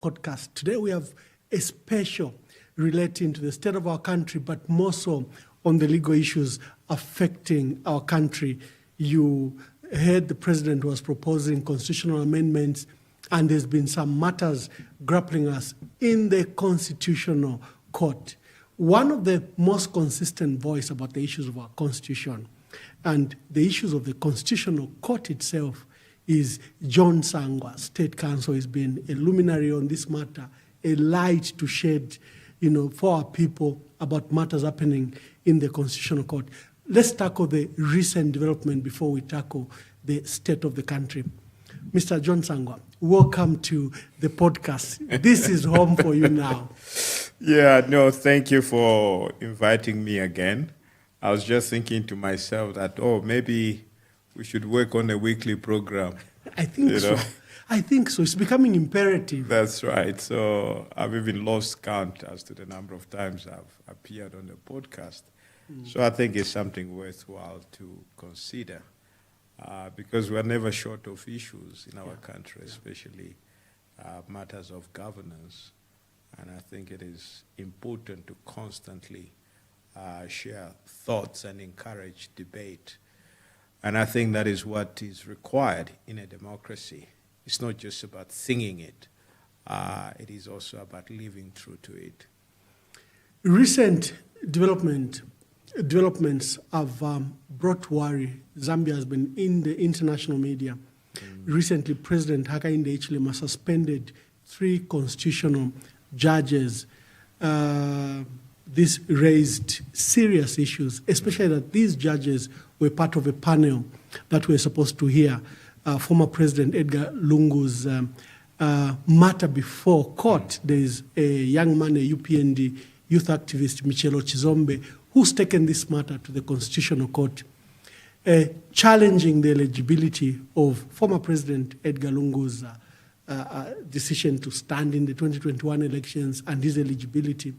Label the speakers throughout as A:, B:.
A: podcast. Today we have a special relating to the state of our country, but more so on the legal issues affecting our country. You heard the president was proposing constitutional amendments, and there's been some matters grappling us in the Constitutional Court. One of the most consistent voice about the issues of our Constitution and the issues of the Constitutional Court itself is John Sangwa, State Counsel. Has been a luminary on this matter, a light to shed, for our people about matters happening in the Constitutional Court. Let's tackle the recent development before we tackle the state of the country. Mr. John Sangwa, welcome to the podcast. This is home for you now.
B: Yeah, no, thank you for inviting me again. I was just thinking to myself that, maybe we should work on a weekly program.
A: I think so. I think so. It's becoming imperative.
B: That's right. So I've even lost count as to the number of times I've appeared on the podcast. So I think it's something worthwhile to consider because we're never short of issues in our country, especially matters of governance. And I think it is important to constantly share thoughts and encourage debate. And I think that is what is required in a democracy. It's not just about singing it. It is also about living true to it.
A: Recent developments have brought worry. Zambia has been in the international media. Recently, President Hakainde Hichilema suspended 3 constitutional judges. This raised serious issues, especially that these judges were part of a panel that were supposed to hear former President Edgar Lungu's matter before court. There is a young man, a UPND youth activist, Michelo Chizombe, who's taken this matter to the Constitutional Court, challenging the eligibility of former President Edgar Lungu's decision to stand in the 2021 elections and his eligibility,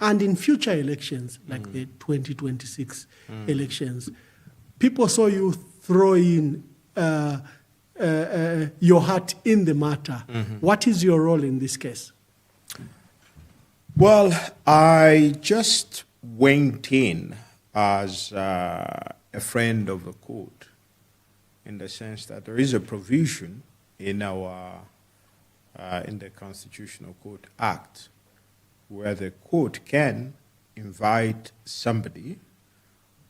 A: and in future elections, like the 2026 elections. People saw you throw in your heart in the matter. What is your role in this case?
B: Well, I just went in as a friend of the court, in the sense that there is a provision in our in the Constitutional Court Act where the court can invite somebody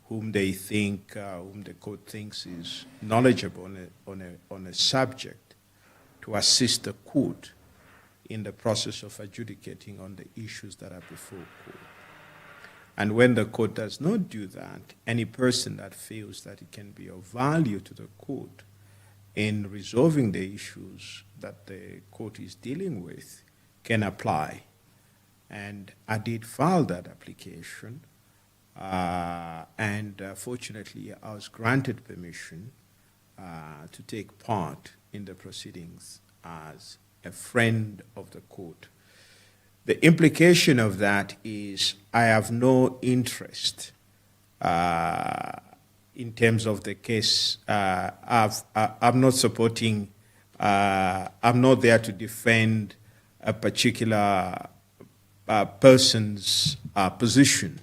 B: whom they think, whom the court thinks is knowledgeable on a subject to assist the court in the process of adjudicating on the issues that are before court. And when the court does not do that, any person that feels that it can be of value to the court in resolving the issues that the court is dealing with can apply. And I did file that application, and fortunately I was granted permission to take part in the proceedings as a friend of the court. The implication of that is I have no interest in terms of the case. I'm not supporting, I'm not there to defend a particular person's position.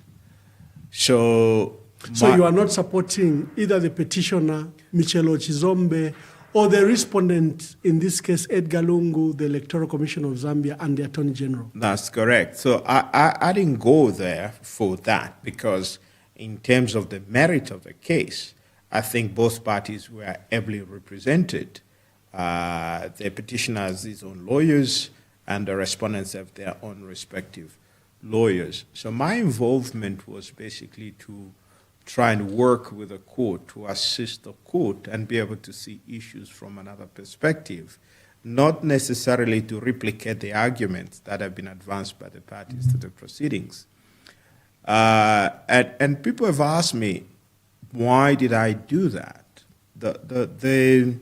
B: So
A: you are not supporting either the petitioner, Michelo Chizombe, or the respondent, in this case, Edgar Lungu, the Electoral Commission of Zambia, and the Attorney General?
B: That's correct. So I didn't go there for that because in terms of the merit of the case, I think both parties were ably represented. The petitioner has his own lawyers, and the respondents have their own respective lawyers. So my involvement was basically to try and work with the court, to assist the court and be able to see issues from another perspective, not necessarily to replicate the arguments that have been advanced by the parties to the proceedings. And people have asked me, why did I do that? The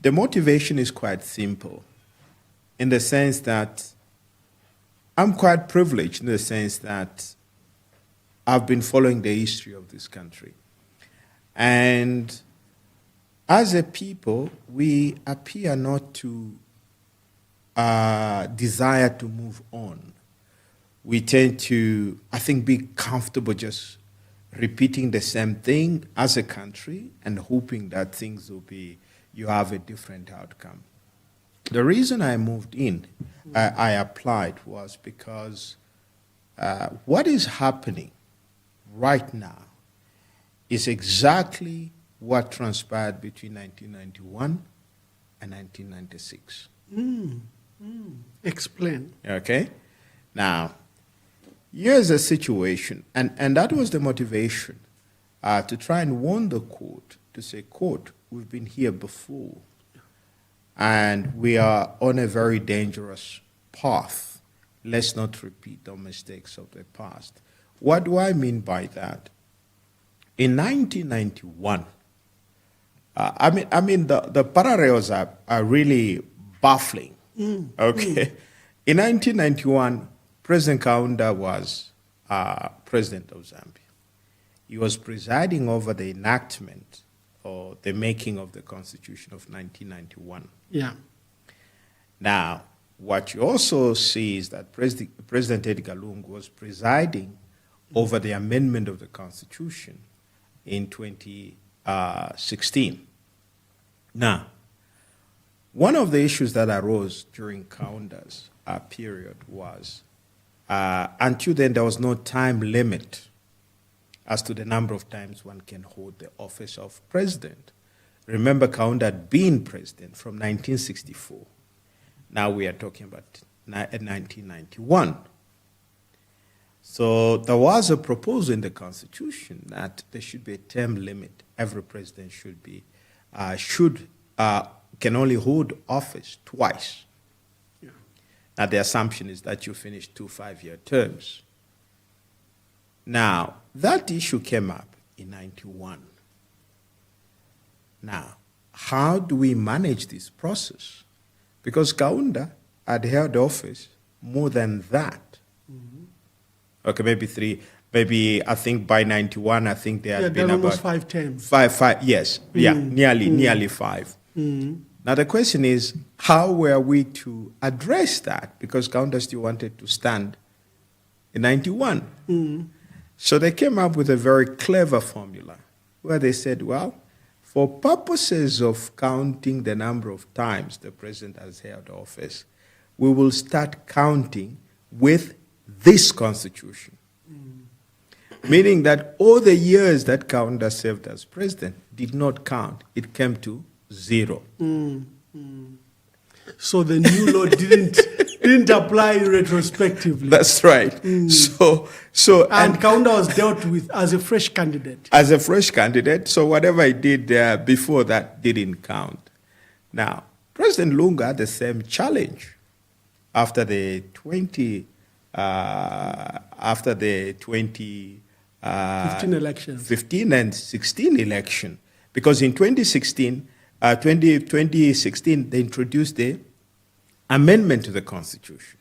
B: motivation is quite simple, in the sense that I'm quite privileged, in the sense that I've been following the history of this country. And as a people, we appear not to desire to move on. We tend to, I think, be comfortable just repeating the same thing as a country and hoping that things will be, you have a different outcome. The reason I moved in, I applied, was because what is happening right now is exactly what transpired between 1991 and 1996.
A: Explain.
B: Okay? Now, here's the situation, and that was the motivation to try and warn the court, to say, court, we've been here before, and we are on a very dangerous path. Let's not repeat the mistakes of the past. What do I mean by that? In 1991, I mean the parallels are really baffling. Okay? In 1991, President Kaunda was president of Zambia. He was presiding over the enactment or the making of the Constitution of 1991.
A: Yeah.
B: Now, what you also see is that President Edgar Lungu was presiding over the amendment of the Constitution in 2016. Now, one of the issues that arose during Kaunda's period was, until then, there was no time limit as to the number of times one can hold the office of president. Remember, Kaunda had been president from 1964. Now we are talking about 1991. So there was a proposal in the Constitution that there should be a term limit. Every president should be, can only hold office twice.
A: Yeah.
B: Now the assumption is that you finish 2 5-year terms. Now, that issue came up in 91. Now, how do we manage this process? Because Kaunda had held office more than that. Okay, maybe 3, maybe I think by 91, I think there had been
A: almost
B: about
A: 5 terms.
B: five, yes, yeah, nearly 5. Now the question is, how were we to address that? Because Kaunda still wanted to stand in 91. So they came up with a very clever formula where they said, well, for purposes of counting the number of times the president has held office, we will start counting with this constitution. Meaning that all the years that Kaunda served as president did not count. It came to 0.
A: So the new law didn't apply retrospectively.
B: That's right. And
A: Kaunda was dealt with as a fresh candidate.
B: As a fresh candidate, so whatever he did before that didn't count. Now, President Lungu had the same challenge after the 2015
A: elections.
B: 15 and 16 election, because in 2016, they introduced the amendment to the Constitution.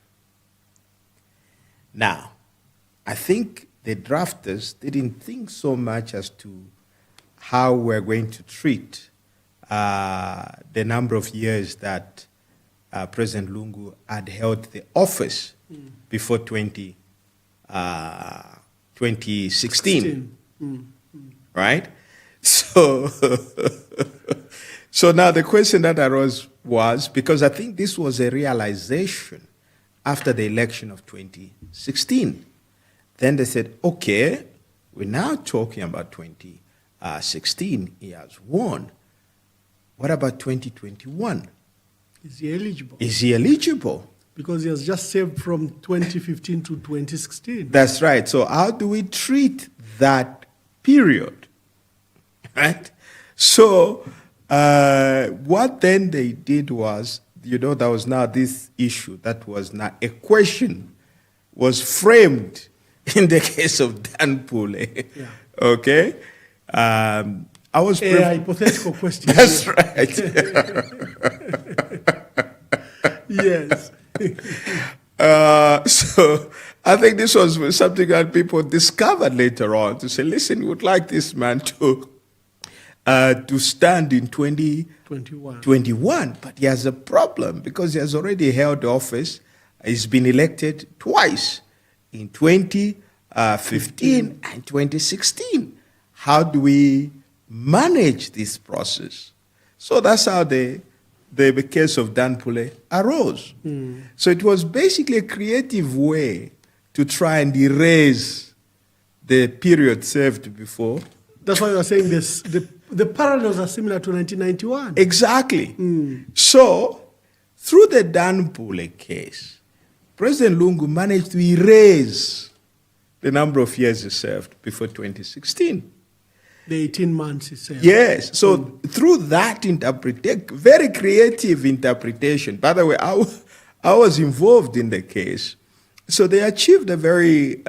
B: Now, I think the drafters didn't think so much as to how we're going to treat the number of years that President Lungu had held the office before 2016. Right? So now the question that arose was, because I think this was a realization after the election of 2016. Then they said, okay, we're now talking about 2016. He has won. What about 2021?
A: Is he eligible?
B: Is he eligible?
A: Because he has just served from 2015 to 2016.
B: That's right. So how do we treat that period? Right? So what then they did was, there was now this issue that was now a question was framed in the case of Dan Pule.
A: Yeah.
B: Okay? I was
A: a hypothetical question.
B: That's right.
A: Yes.
B: So I think this was something that people discovered later on to say, listen, we would like this man to to stand in
A: 21.
B: 2021. But he has a problem because he has already held office. He's been elected twice in 2015 and 2016. How do we manage this process? So that's how the case of Danpule arose. So it was basically a creative way to try and erase the period served before.
A: That's why you are saying this. The parallels are similar to 1991.
B: Exactly. So, through the Danpule case, President Lungu managed to erase the number of years he served before 2016.
A: The 18 months he served.
B: Yes. So, through that very creative interpretation, by the way, I was involved in the case. So, they achieved a very,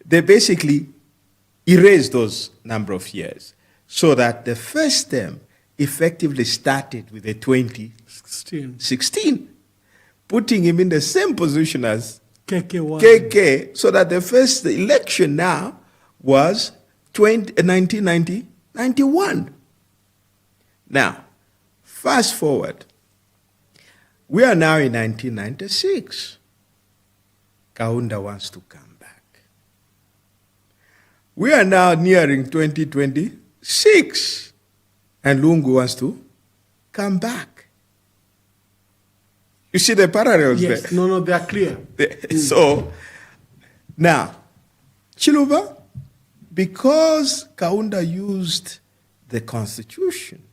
B: they basically erased those number of years so that the first term effectively started with the 2016, putting him in the same position as KK, so that the first election now was 1991. Now, fast forward, we are now in 1996. Kaunda wants to come. We are now nearing 2026, and Lungu wants to come back. You see the parallels
A: yes.
B: there?
A: No, they are clear.
B: So, now, Chiluba, because Kaunda used the Constitution,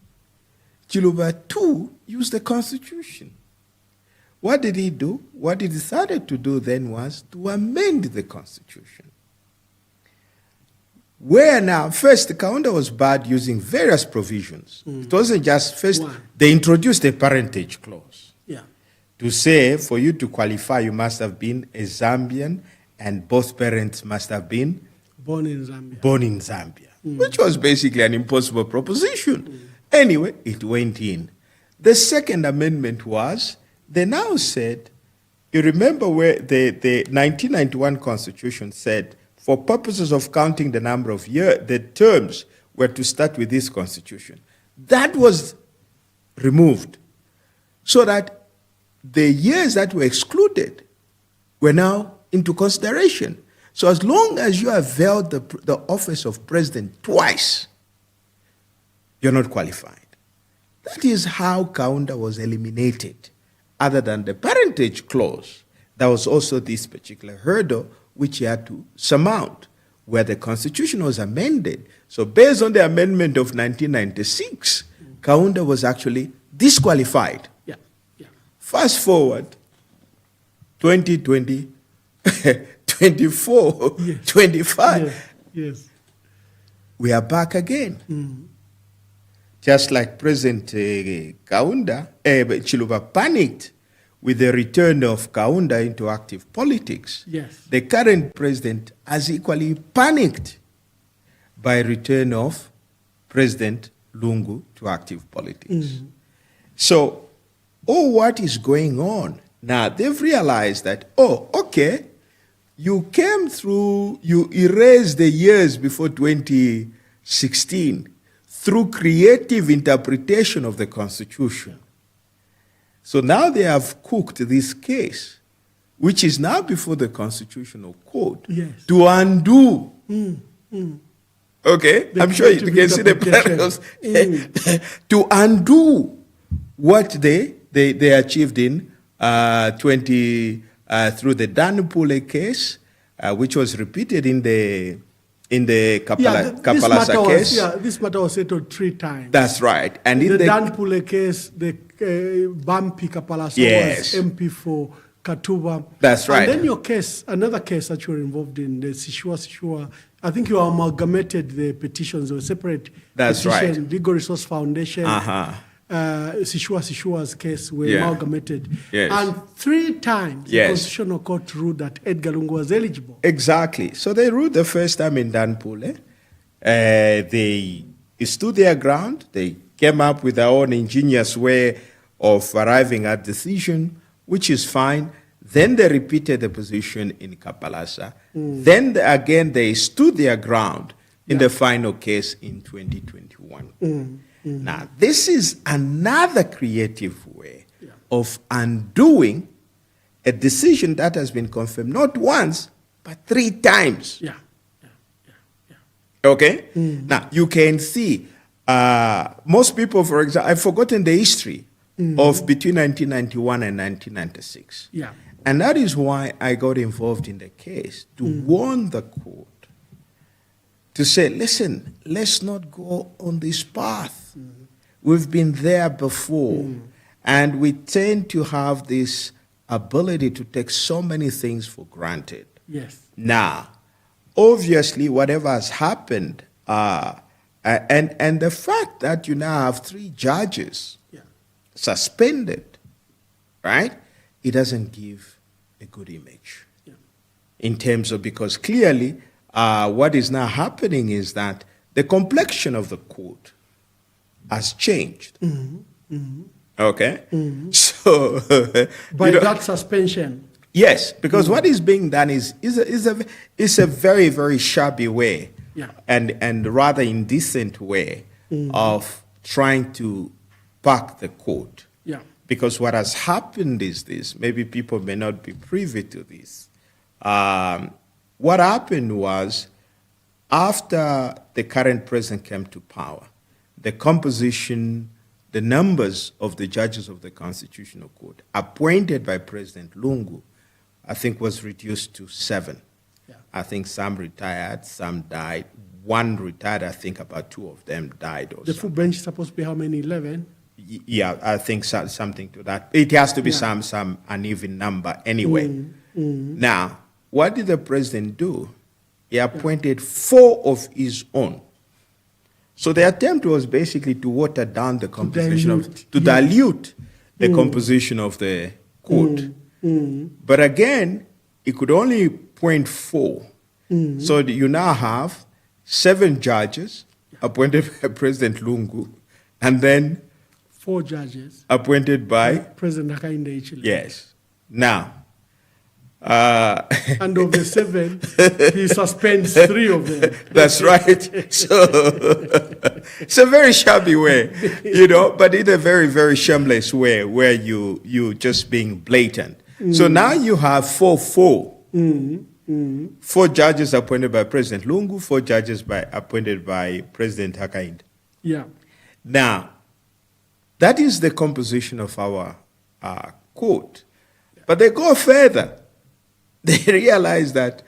B: Chiluba too used the Constitution. What did he do? What he decided to do then was to amend the Constitution. Where now, first, the Kaunda was barred using various provisions. It wasn't just first, they introduced a parentage clause.
A: Yeah.
B: To say, for you to qualify, you must have been a Zambian and both parents must have been
A: born in Zambia.
B: Which was basically an impossible proposition. Anyway, it went in. The second amendment was, they now said, you remember where the 1991 Constitution said, for purposes of counting the number of years, the terms were to start with this Constitution. That was removed so that the years that were excluded were now into consideration. So as long as you have held the office of president twice, you're not qualified. That is how Kaunda was eliminated. Other than the parentage clause, there was also this particular hurdle which he had to surmount, where the Constitution was amended. So based on the amendment of 1996, Kaunda was actually disqualified.
A: Yeah.
B: Fast forward, 2020, 24, 25.
A: Yes.
B: We are back again. Just like President Kaunda, Chiluba panicked with the return of Kaunda into active politics.
A: Yes.
B: The current president has equally panicked by return of President Lungu to active politics. So, what is going on? Now, they've realized that, you came through, you erased the years before 2016 through creative interpretation of the Constitution. So now they have cooked this case, which is now before the Constitutional Court, to undo. Okay, I'm sure you can see the parallels. To undo what they achieved in through the Danpule case, which was repeated in the Kapalasa case.
A: This matter was settled 3 times.
B: That's right. And in
A: the Danpule case, the Bampi Kapalasa was MP for Katuba.
B: That's right.
A: And then your case, another case that you were involved in, the Sishua, I think you amalgamated the petitions, or separate
B: That's
A: petition,
B: right.
A: Legal Resource Foundation, Sishua's case were amalgamated.
B: Yes.
A: And 3 times the Constitutional Court ruled that Edgar Lungu was eligible.
B: Exactly. So they ruled the first time in Danpule. They stood their ground. They came up with their own ingenious way of arriving at decision, which is fine. Then they repeated the position in Kapalasa. Then again they stood their ground in the final case in 2021. Now, this is another creative way of undoing a decision that has been confirmed not once, but 3 times. Okay? Now, you can see, most people, for example, I've forgotten the history of between 1991 and 1996. And that is why I got involved in the case, to warn the court, to say, listen, let's not go on this path. We've been there before. And we tend to have this ability to take so many things for granted. Now, obviously, whatever has happened, and the fact that you now have 3 judges suspended, right? It doesn't give a good image in terms of, because clearly what is now happening is that the complexion of the court has changed. Okay? So,
A: by that suspension.
B: Yes, because what is being done is a very, very shabby way and rather indecent way of trying to pack the court. Because what has happened is this, maybe people may not be privy to this. What happened was, after the current president came to power, the composition, the numbers of the judges of the Constitutional Court appointed by President Lungu, I think, was reduced to 7. I think some retired, some died. 1 retired, I think about 2 of them died also.
A: The full bench is supposed to be how many, 11?
B: Yeah, I think something to that. It has to be some uneven number anyway. Now, what did the president do? He appointed 4 of his own. So the attempt was basically to water down the composition to dilute the composition of the court. But again, it could only appoint 4. So you now have 7 judges appointed by President Lungu, and then
A: 4 judges
B: appointed by
A: President Hakainde.
B: Yes. Now,
A: and of the 7, he suspends 3 of them.
B: That's right. So it's a very shabby way, but in a very, very shameless way, where you just being blatant. So now you have 4 judges appointed by President Lungu, 4 judges appointed by President Hakainde. Now, that is the composition of our court. But they go further. They realize that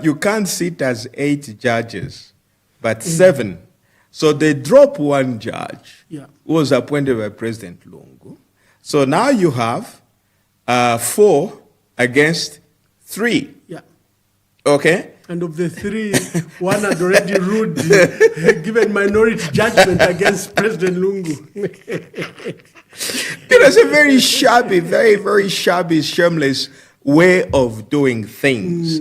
B: you can't sit as 8 judges, but 7. So they drop 1 judge who was appointed by President Lungu. So now you have 4 against 3. Okay?
A: And of the 3, 1 had already ruled, given minority judgment against President Lungu.
B: It was a very shabby, very, very shabby, shameless way of doing things,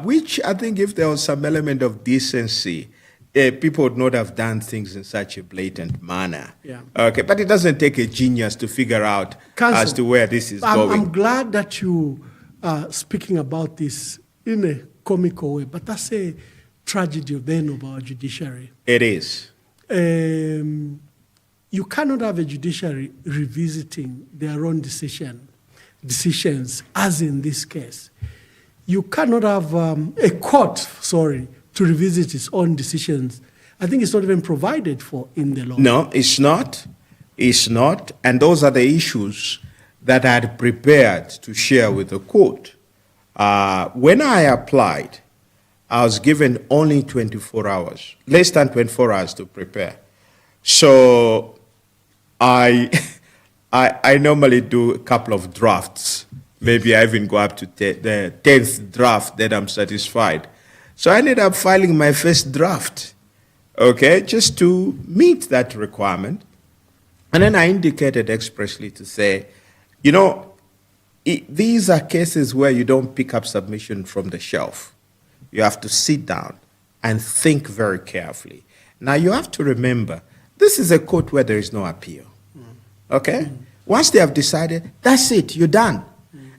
B: which I think if there was some element of decency, people would not have done things in such a blatant manner. Okay, but it doesn't take a genius to figure out as to where this is going.
A: I'm glad that you are speaking about this in a comical way, but that's a tragedy then of our judiciary.
B: It is.
A: You cannot have a judiciary revisiting their own decisions, as in this case. You cannot have a court, to revisit its own decisions. I think it's not even provided for in the law.
B: No, it's not. It's not. And those are the issues that I had prepared to share with the court. When I applied, I was given only 24 hours, less than 24 hours to prepare. So I normally do a couple of drafts. Maybe I even go up to the 10th draft that I'm satisfied. So I ended up filing my first draft, okay, just to meet that requirement. And then I indicated expressly to say, these are cases where you don't pick up submission from the shelf. You have to sit down and think very carefully. Now, you have to remember, this is a court where there is no appeal. Okay? Once they have decided, that's it, you're done.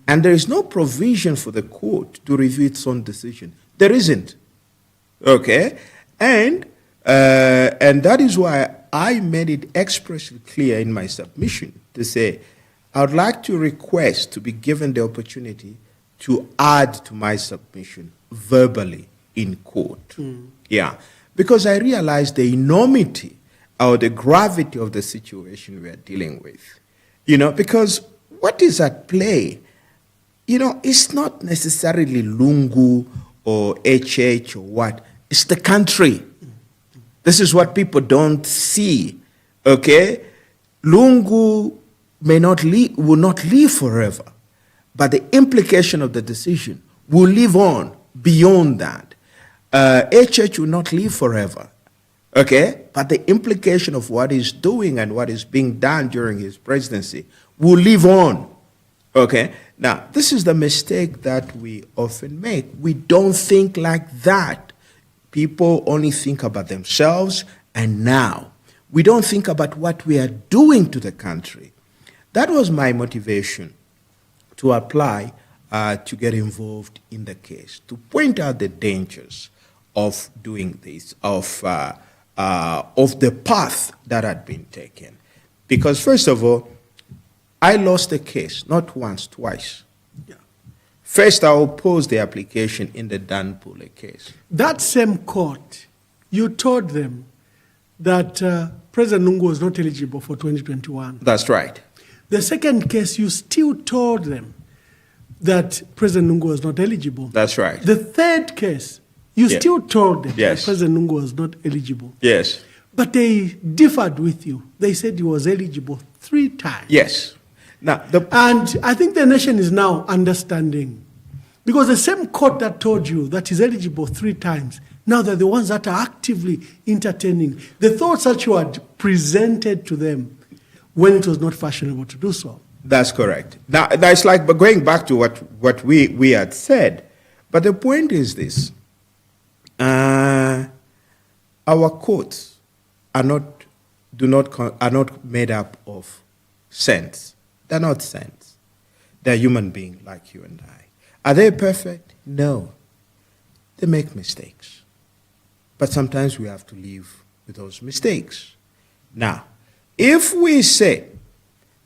B: And there is no provision for the court to review its own decision. There isn't. Okay? And that is why I made it expressly clear in my submission to say, I would like to request to be given the opportunity to add to my submission verbally in court. Yeah. Because I realized the enormity or the gravity of the situation we are dealing with. Because what is at play, it's not necessarily Lungu or HH or what. It's the country. This is what people don't see, okay? Lungu will not live forever, but the implication of the decision will live on beyond that. HH will not live forever, okay? But the implication of what he's doing and what is being done during his presidency will live on, okay? Now, this is the mistake that we often make. We don't think like that. People only think about themselves and now. We don't think about what we are doing to the country. That was my motivation to apply to get involved in the case, to point out the dangers of doing this, of the path that had been taken. Because first of all, I lost the case, not once, twice.
A: Yeah.
B: First, I opposed the application in the Dan Pule case.
A: That same court, you told them that President Lungu was not eligible for 2021.
B: That's right.
A: The second case, you still told them that President Lungu was not eligible.
B: That's right.
A: The third case, you still told them that President Lungu was not eligible.
B: Yes.
A: But they differed with you. They said he was eligible 3 times.
B: Yes. Now,
A: and I think the nation is now understanding. Because the same court that told you that he's eligible 3 times, now they're the ones that are actively entertaining the thoughts that you had presented to them when it was not fashionable to do so.
B: That's correct. Now, it's like going back to what we had said. But the point is this. Our courts are not made up of saints. They're not saints. They're human beings like you and I. Are they perfect? No. They make mistakes. But sometimes we have to live with those mistakes. Now, if we say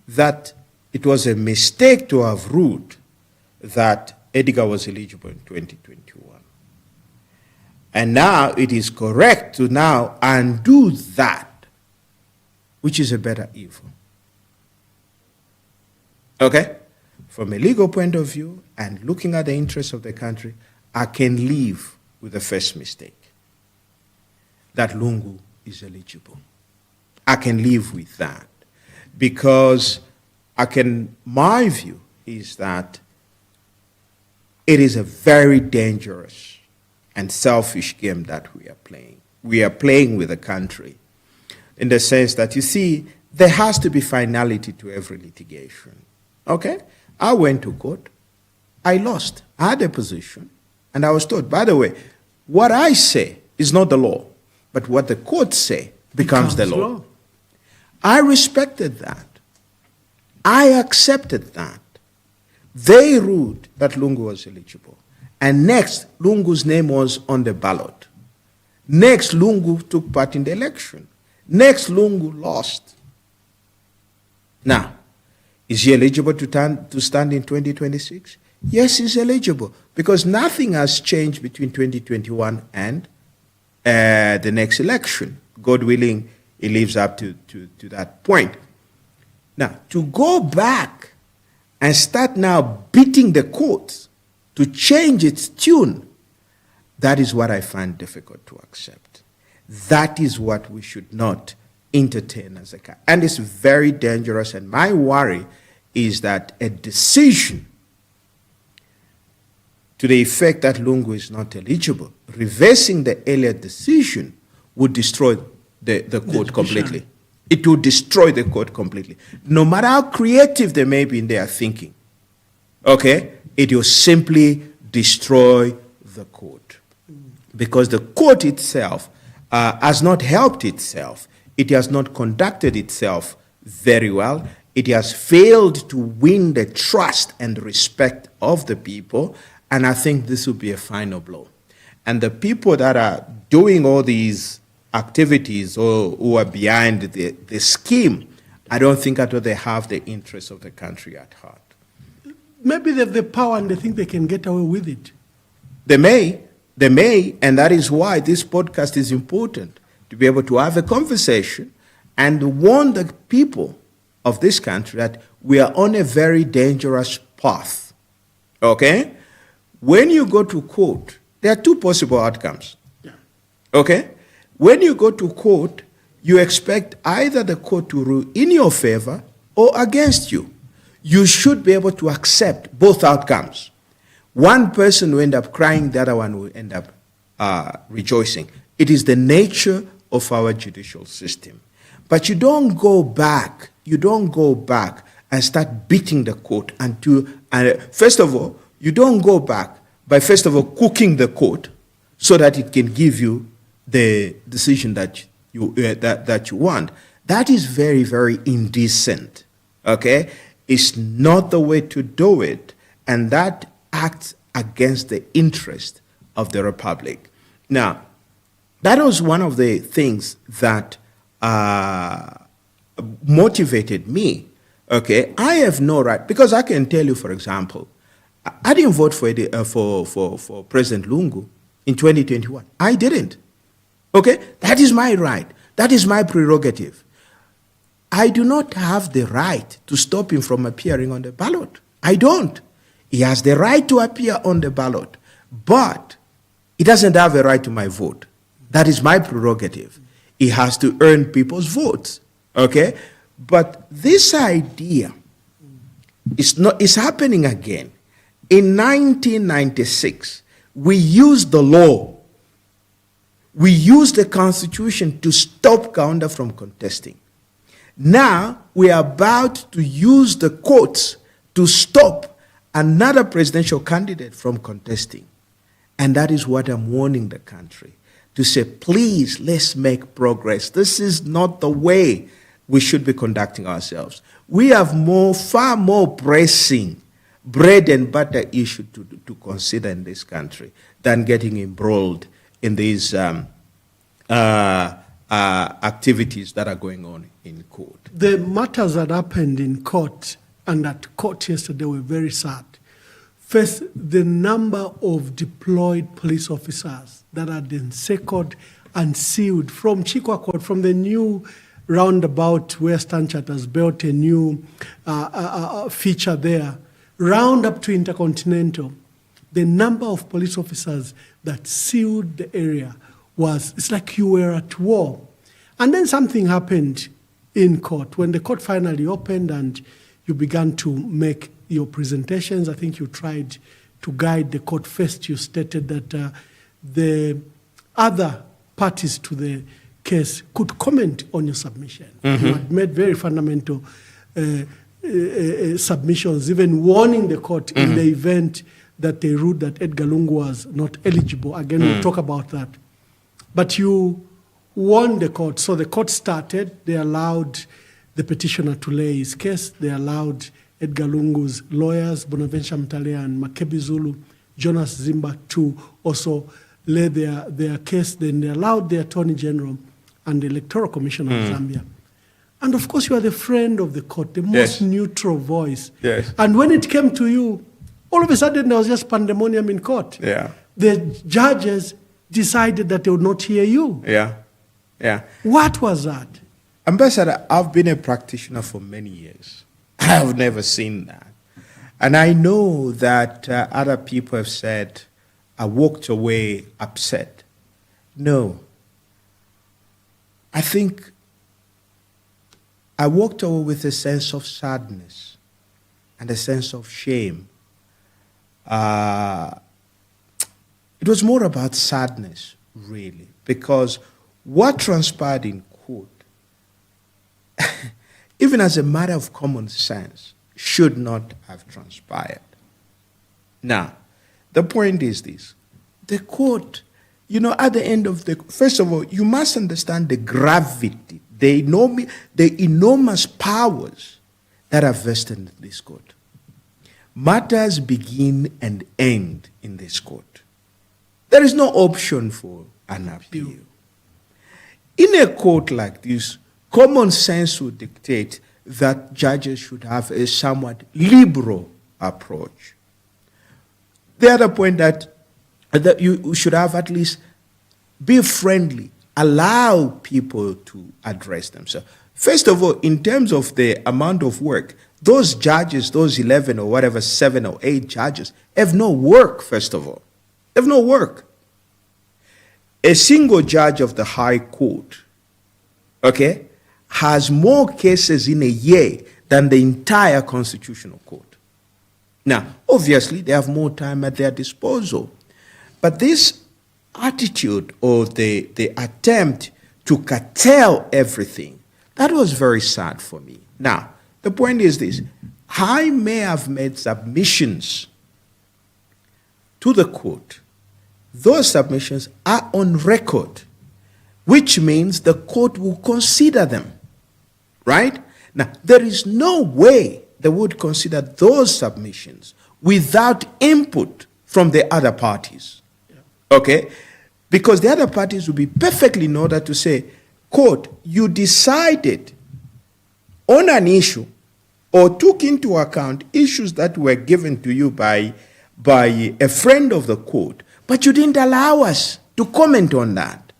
B: that it was a mistake to have ruled that Edgar was eligible in 2021, and now it is correct to now undo that, which is a better evil. Okay? From a legal point of view and looking at the interests of the country, I can live with the first mistake, that Lungu is eligible. I can live with that because my view is that it is a very dangerous and selfish game that we are playing. We are playing with the country in the sense that, you see, there has to be finality to every litigation. Okay? I went to court. I lost. I had a position. And I was told, by the way, what I say is not the law, but what the courts say becomes the law. I respected that. I accepted that. They ruled that Lungu was eligible. And next, Lungu's name was on the ballot. Next, Lungu took part in the election. Next, Lungu lost. Now, is he eligible to stand in 2026? Yes, he's eligible, because nothing has changed between 2021 and the next election. God willing, he lives up to that point. Now, to go back and start now beating the courts to change its tune, that is what I find difficult to accept. That is what we should not entertain as a country. And it's very dangerous, and my worry is that a decision to the effect that Lungu is not eligible, reversing the earlier decision, would destroy the court completely. It would destroy the court completely. No matter how creative they may be in their thinking, okay, it will simply destroy the court. Because the court itself has not helped itself. It has not conducted itself very well. It has failed to win the trust and respect of the people, and I think this will be a final blow. And the people that are doing all these activities or who are behind the scheme, I don't think at all they have the interests of the country at heart.
A: Maybe they have the power and they think they can get away with it.
B: They may, and that is why this podcast is important, to be able to have a conversation and warn the people of this country that we are on a very dangerous path. Okay? When you go to court, there are two possible outcomes.
A: Yeah.
B: Okay? When you go to court, you expect either the court to rule in your favor or against you. You should be able to accept both outcomes. One person will end up crying, the other one will end up rejoicing. It is the nature of our judicial system. But you don't go back and start beating the court first of all, you don't go back by first of all cooking the court so that it can give you the decision that you want. That is very, very indecent. Okay? It's not the way to do it, and that acts against the interest of the republic. Now, that was one of the things that motivated me. Okay, I have no right, because I can tell you, for example, I didn't vote for President Lungu in 2021. I didn't. Okay, that is my right. That is my prerogative. I do not have the right to stop him from appearing on the ballot. I don't. He has the right to appear on the ballot, but he doesn't have a right to my vote. That is my prerogative. He has to earn people's votes. Okay? But this idea is happening again. In 1996, we used the law. We used the Constitution to stop Kaunda from contesting. Now, we are about to use the courts to stop another presidential candidate from contesting. And that is what I'm warning the country, to say, please, let's make progress. This is not the way we should be conducting ourselves. We have far more pressing bread and butter issue to consider in this country than getting embroiled in these activities that are going on in court.
A: The matters that happened in court and at court yesterday were very sad. First, the number of deployed police officers that had been seconded and sealed from Chikwa Court, from the new roundabout where Stanchart has built a new feature there, round up to Intercontinental, the number of police officers that sealed the area it's like you were at war. And then something happened in court. When the court finally opened and you began to make your presentations, I think you tried to guide the court. First, you stated that the other parties to the case could comment on your submission. Mm-hmm. You had made very fundamental submissions, even warning the court in the event that they ruled that Edgar Lungu was not eligible. Again, we'll talk about that. But you warned the court. So the court started. They allowed the petitioner to lay his case. They allowed Edgar Lungu's lawyers, Bonaventure Mtalea and Makebi Zulu, Jonas Zimba, to also lay their case. Then they allowed the Attorney General and the Electoral Commission of Zambia. And of course, you are the friend of the court, the most neutral voice.
B: Yes.
A: And when it came to you, all of a sudden there was just pandemonium in court.
B: Yeah.
A: The judges decided that they would not hear you.
B: Yeah. Yeah.
A: What was that?
B: Ambassador, I've been a practitioner for many years. I've never seen that. And I know that other people have said, I walked away upset. No. I think I walked away with a sense of sadness and a sense of shame. It was more about sadness, really, because what transpired in court, even as a matter of common sense, should not have transpired. Now, the point is this. The court, at the end of first of all, you must understand the gravity, the enormous powers that are vested in this court. Matters begin and end in this court. There is no option for an appeal. In a court like this, common sense would dictate that judges should have a somewhat liberal approach. The other point that you should have at least be friendly, allow people to address themselves. First of all, in terms of the amount of work, those judges, those 11 or whatever, 7 or 8 judges, have no work, first of all. They have no work. A single judge of the High Court, okay, has more cases in a year than the entire Constitutional Court. Now, obviously, they have more time at their disposal. But this attitude or the attempt to curtail everything, that was very sad for me. Now, the point is this. I may have made submissions to the court. Those submissions are on record, which means the court will consider them, right? Now, there is no way they would consider those submissions without input from the other parties, okay? Because the other parties will be perfectly in order to say, court, you decided on an issue or took into account issues that were given to you by a friend of the court, but you didn't allow us to comment on that.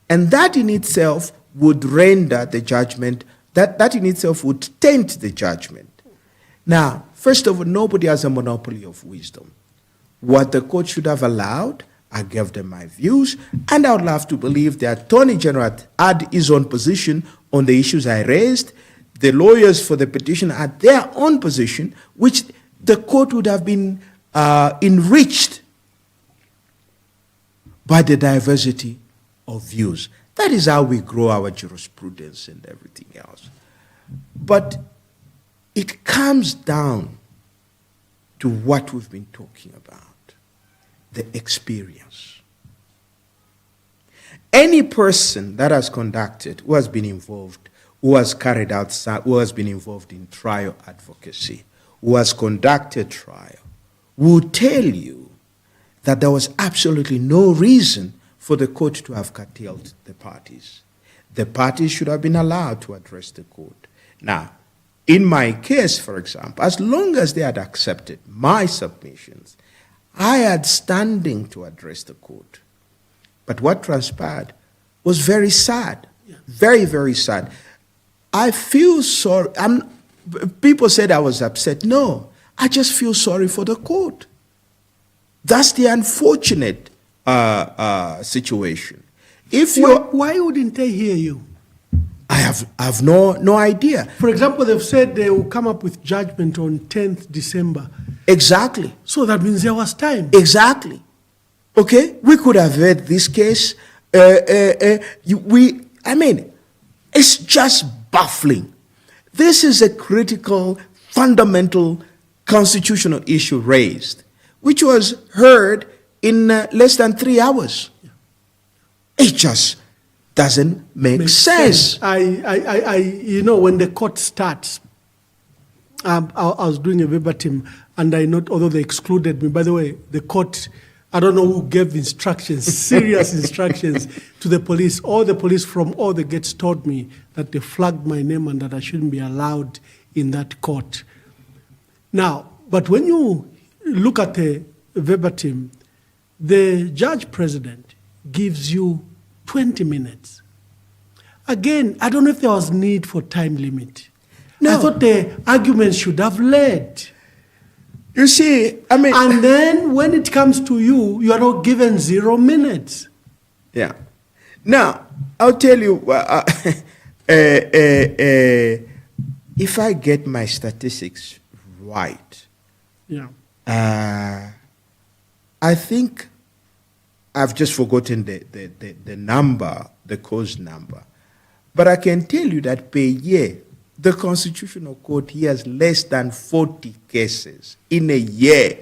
B: And that in itself would render the judgment, that in itself would taint the judgment. Now, first of all, nobody has a monopoly of wisdom. What the court should have allowed, I gave them my views, and I would love to believe the Attorney General had his own position on the issues I raised. The lawyers for the petition had their own position, which the court would have been enriched by the diversity of views. That is how we grow our jurisprudence and everything else. But it comes down to what we've been talking about, the experience. Any person that has conducted, who has been involved, who has carried out, who has been involved in trial advocacy, who has conducted trial, will tell you that there was absolutely no reason for the court to have curtailed the parties. The parties should have been allowed to address the court. Now, in my case, for example, as long as they had accepted my submissions, I had standing to address the court. But what transpired was very sad, very, very sad. I feel sorry. People said I was upset. No, I just feel sorry for the court. That's the unfortunate situation.
A: Why wouldn't they hear you?
B: I have no idea.
A: For example, they've said they will come up with judgment on 10th December.
B: Exactly.
A: So that means there was time.
B: Exactly. Okay? We could have heard this case. It's just baffling. This is a critical, fundamental constitutional issue raised, which was heard in less than 3 hours. It just doesn't make sense.
A: When the court starts, I was doing a verbatim, and I note, although they excluded me, by the way, the court, I don't know who gave instructions, serious instructions to the police. All the police from all the gates told me that they flagged my name and that I shouldn't be allowed in that court. Now, but when you look at the verbatim, the judge president gives you 20 minutes. Again, I don't know if there was need for time limit. No. I thought the arguments should have led.
B: You see,
A: And then when it comes to you, you are not given 0 minutes.
B: Yeah. Now, I'll tell you, if I get my statistics right, I think I've just forgotten the number, the cause number. But I can tell you that per year, the Constitutional Court hears less than 40 cases in a year.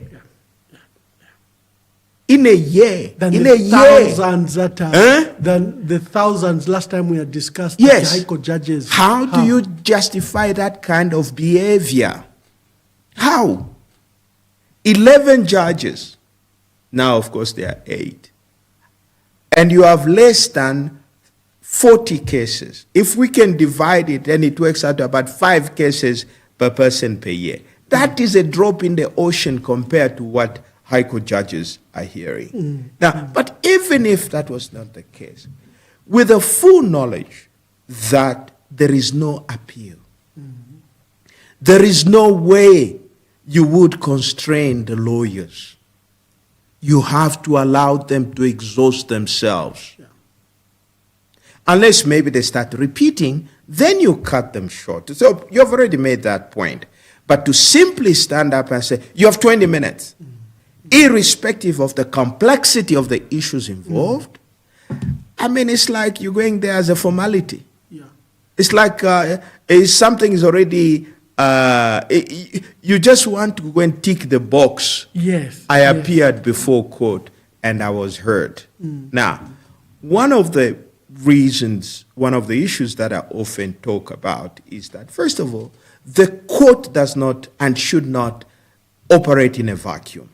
B: In a year.
A: Than
B: in
A: the
B: a
A: thousands
B: year.
A: Than the thousands last time we had discussed.
B: Yes.
A: The High Court judges.
B: How do you justify that kind of behavior? How? 11 judges. Now, of course, there are 8. and you have less than 40 cases, if we can divide it, then it works out to about 5 cases per person per year. That is a drop in the ocean compared to what High Court judges are hearing. Now, but even if that was not the case, with the full knowledge that there is no appeal, there is no way you would constrain the lawyers. You have to allow them to exhaust themselves.
A: Yeah.
B: Unless maybe they start repeating, then you cut them short. So you've already made that point. But to simply stand up and say, you have 20 minutes, irrespective of the complexity of the issues involved, I mean, it's like you're going there as a formality.
A: Yeah.
B: It's like something is already, you just want to go and tick the box.
A: Yes.
B: I appeared before court and I was heard. Now, one of the reasons, one of the issues that I often talk about is that, first of all, the court does not and should not operate in a vacuum.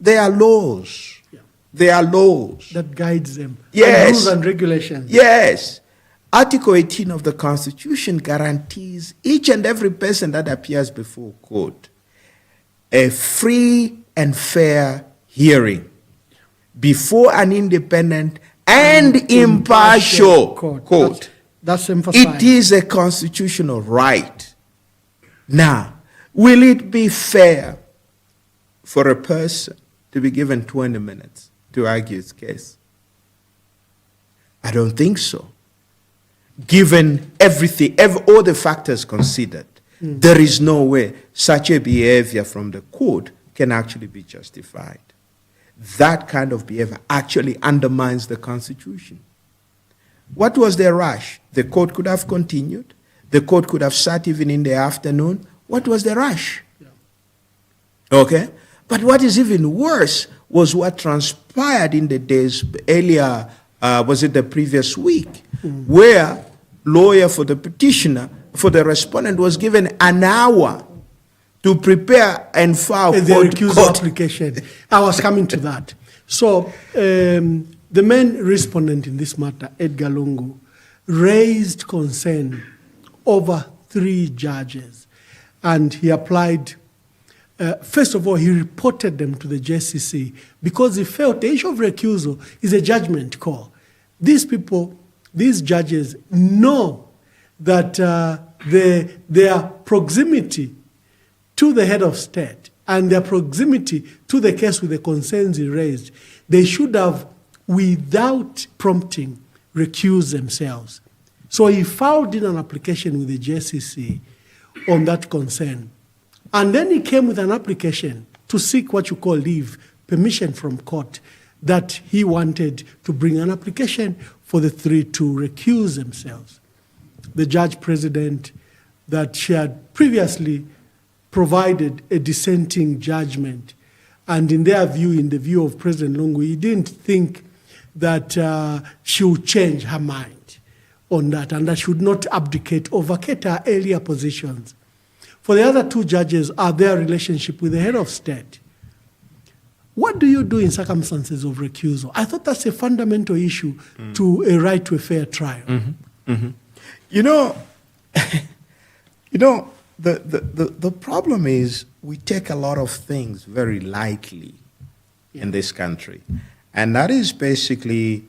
B: There are laws.
A: Yeah.
B: There are laws.
A: That guides them.
B: Yes.
A: And rules and regulations.
B: Yes. Article 18 of the Constitution guarantees each and every person that appears before court a free and fair hearing before an independent and impartial court.
A: That's emphasized.
B: It is a constitutional right. Now, will it be fair for a person to be given 20 minutes to argue his case? I don't think so. Given everything, all the factors considered, there is no way such a behavior from the court can actually be justified. That kind of behavior actually undermines the Constitution. What was the rush? The court could have continued. The court could have sat even in the afternoon. What was the rush?
A: Yeah.
B: Okay? But what is even worse was what transpired in the days earlier, was it the previous week, where lawyer for the petitioner, for the respondent, was given an hour to prepare and file
A: the recusal application. I was coming to that. So the main respondent in this matter, Edgar Lungu, raised concern over 3 judges, and he applied. First of all, he reported them to the JCC because he felt the issue of recusal is a judgment call. These people, these judges, know that their proximity to the head of state and their proximity to the case with the concerns he raised, they should have, without prompting, recused themselves. So he filed in an application with the JCC on that concern. And then he came with an application to seek what you call leave, permission from court, that he wanted to bring an application for the 3 to recuse themselves. The judge president that she had previously provided a dissenting judgment, and in their view, in the view of President Lungu, he didn't think that she would change her mind on that, and that she would not abdicate or vacate her earlier positions. For the other 2 judges are their relationship with the head of state. What do you do in circumstances of recusal? I thought that's a fundamental issue to a right to a fair trial.
B: You know, the problem is we take a lot of things very lightly in this country. And that is basically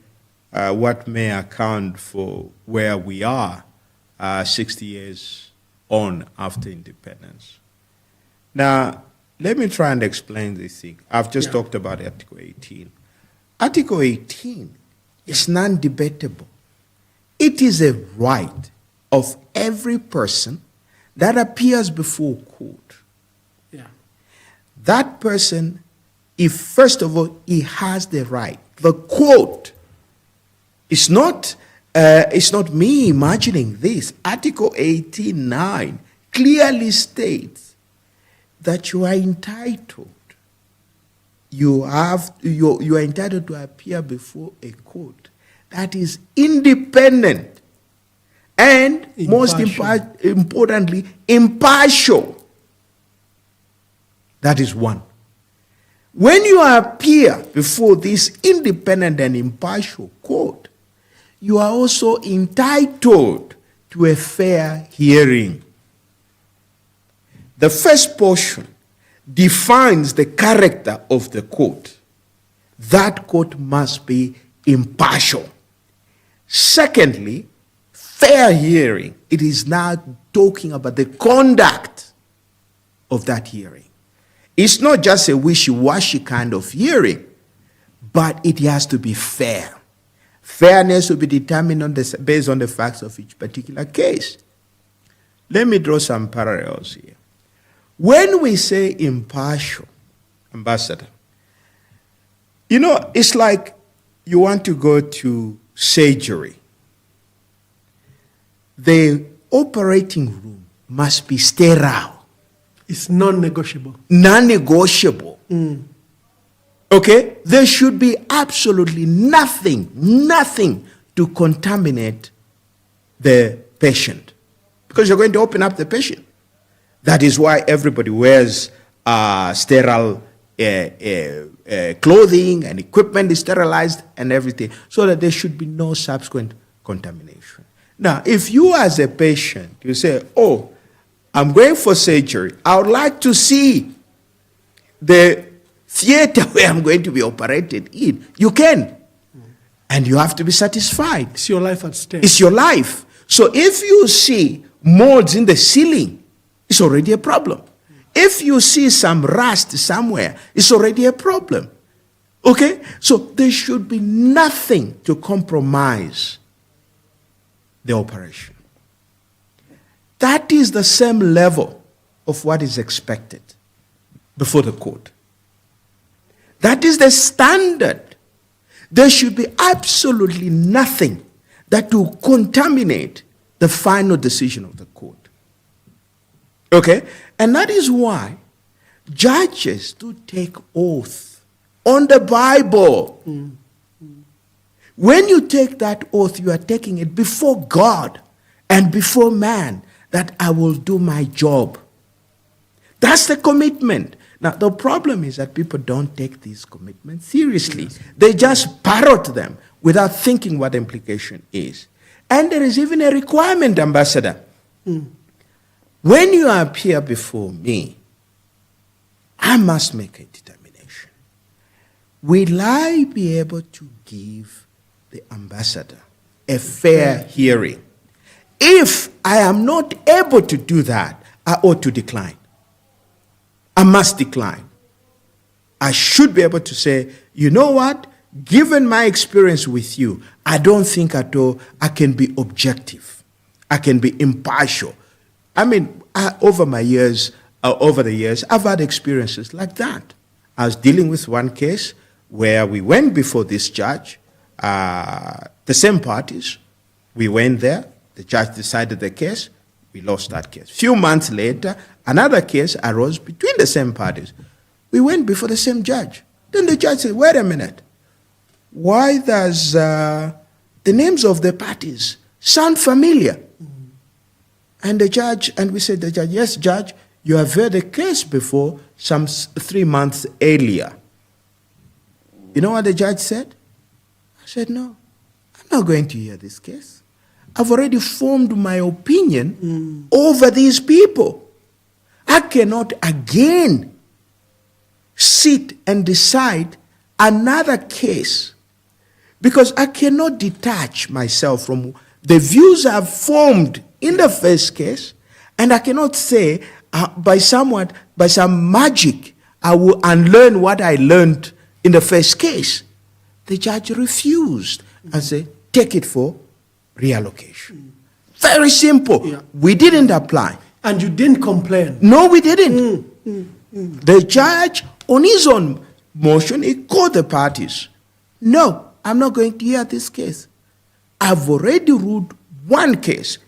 B: what may account for where we are 60 years on after independence. Now, let me try and explain this thing. I've just talked about Article 18. Article 18 is non-debatable. It is a right of every person that appears before court.
A: Yeah.
B: That person, if first of all, he has the right. The court, it's not me imagining this. Article 18(9) clearly states that you are entitled. You are entitled to appear before a court that is independent and, most importantly, impartial. That is one. When you appear before this independent and impartial court, you are also entitled to a fair hearing. The first portion defines the character of the court. That court must be impartial. Secondly, fair hearing. It is now talking about the conduct of that hearing. It's not just a wishy-washy kind of hearing, but it has to be fair. Fairness will be determined based on the facts of each particular case. Let me draw some parallels here. When we say impartial, Ambassador, it's like you want to go to surgery. The operating room must be sterile.
A: It's non-negotiable.
B: Non-negotiable. Okay? There should be absolutely nothing to contaminate the patient. Because you're going to open up the patient. That is why everybody wears sterile clothing and equipment is sterilized and everything, so that there should be no subsequent contamination. Now, if you as a patient, you say, oh, I'm going for surgery, I would like to see the theater where I'm going to be operated in, you can. And you have to be satisfied.
A: It's your life at stake.
B: It's your life. So if you see molds in the ceiling, it's already a problem. If you see some rust somewhere, it's already a problem. Okay? So there should be nothing to compromise the operation. That is the same level of what is expected before the court. That is the standard. There should be absolutely nothing that will contaminate the final decision of the court. Okay? And that is why judges do take oath on the Bible. When you take that oath, you are taking it before God and before man, that I will do my job. That's the commitment. Now, the problem is that people don't take these commitments seriously. They just parrot them without thinking what the implication is. And there is even a requirement, Ambassador. When you appear before me, I must make a determination. Will I be able to give the ambassador a fair hearing? If I am not able to do that, I ought to decline. I must decline. I should be able to say, you know what? Given my experience with you, I don't think at all I can be objective. I can be impartial. I mean, over the years, I've had experiences like that. I was dealing with one case where we went before this judge, the same parties. We went there. The judge decided the case. We lost that case. A few months later, another case arose between the same parties. We went before the same judge. Then the judge said, wait a minute. Why does the names of the parties sound familiar? And we said to the judge, yes, judge, you have heard the case before some 3 months earlier. You know what the judge said? I said, no, I'm not going to hear this case. I've already formed my opinion over these people. I cannot again sit and decide another case because I cannot detach myself from the views I've formed in the first case, and I cannot say by some magic I will unlearn what I learned in the first case. The judge refused and said, take it for reallocation. Very simple. Yeah. We didn't apply.
A: And you didn't complain?
B: No, we didn't. The judge, on his own motion, he called the parties. No, I'm not going to hear this case. I've already ruled one case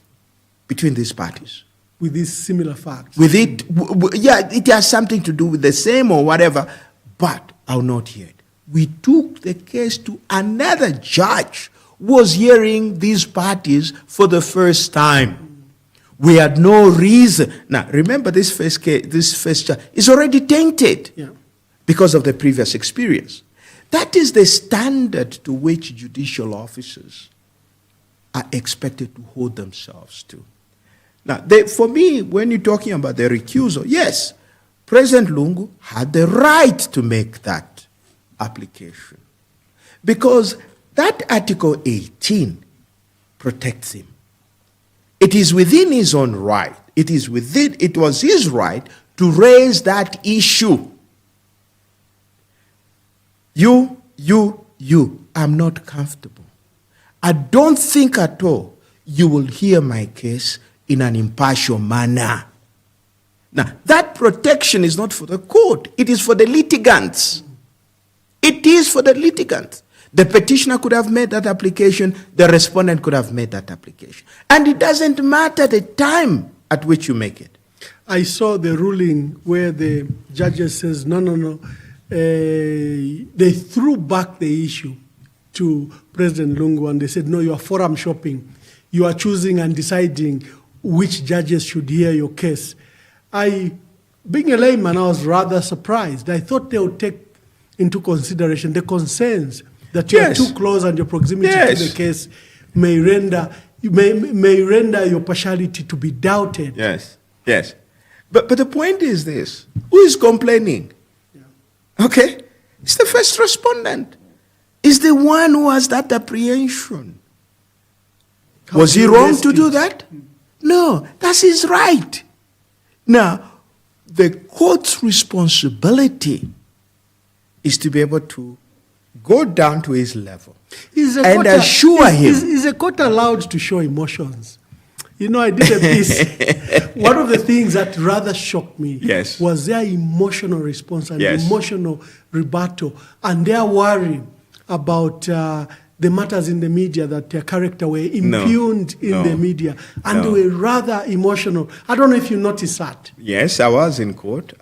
B: between these parties.
A: With these similar facts?
B: With it, it has something to do with the same or whatever, but I'll not hear it. We took the case to another judge who was hearing these parties for the first time. We had no reason. Now, remember this first case, this first judge is already tainted.
A: Yeah.
B: because of the previous experience. That is the standard to which judicial officers are expected to hold themselves to. Now, for me, when you're talking about the recusal, yes, President Lungu had the right to make that application because that Article 18 protects him. It is within his own right. It was his right to raise that issue. I'm not comfortable. I don't think at all you will hear my case in an impartial manner. Now, that protection is not for the court. It is for the litigants. It is for the litigants. The petitioner could have made that application. The respondent could have made that application. And it doesn't matter the time at which you make it.
A: I saw the ruling where the judges says, no. They threw back the issue to President Lungu and they said, no, you are forum shopping. You are choosing and deciding which judges should hear your case. Being a layman, I was rather surprised. I thought they would take into consideration the concerns that you are too close and your proximity to the case may render your partiality to be doubted.
B: Yes. But the point is this. Who is complaining? Okay? It's the first respondent. It's the one who has that apprehension. Was he wrong to do that? No, that's his right. Now, the court's responsibility is to be able to go down to his level and assure him.
A: Is a court allowed to show emotions? You know, I did a piece. One of the things that rather shocked me was their emotional response and emotional rebuttal and their worry about the matters in the media, that their character were impugned in the media. And they were rather emotional. I don't know if you noticed that.
B: Yes, I was in court.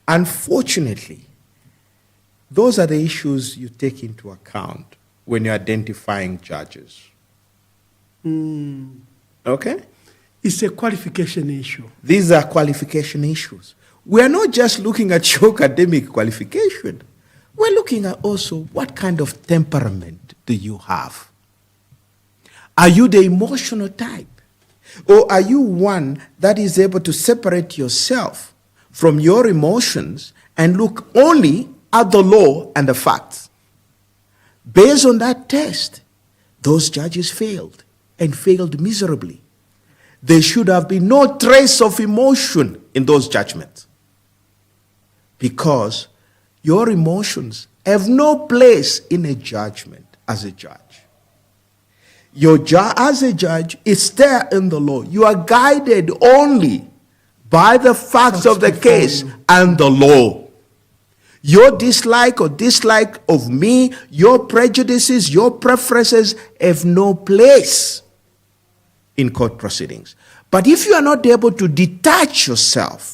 B: Unfortunately, those are the issues you take into account when you're identifying judges. Okay?
A: It's a qualification issue.
B: These are qualification issues. We're not just looking at your academic qualification. We're looking at also what kind of temperament do you have? Are you the emotional type? Or are you one that is able to separate yourself from your emotions and look only at the law and the facts? Based on that test, those judges failed and failed miserably. There should have been no trace of emotion in those judgments because your emotions have no place in a judgment as a judge. As a judge, it's there in the law. You are guided only by the facts of the case and the law. Your dislike or dislike of me, your prejudices, your preferences have no place in court proceedings. But if you are not able to detach yourself,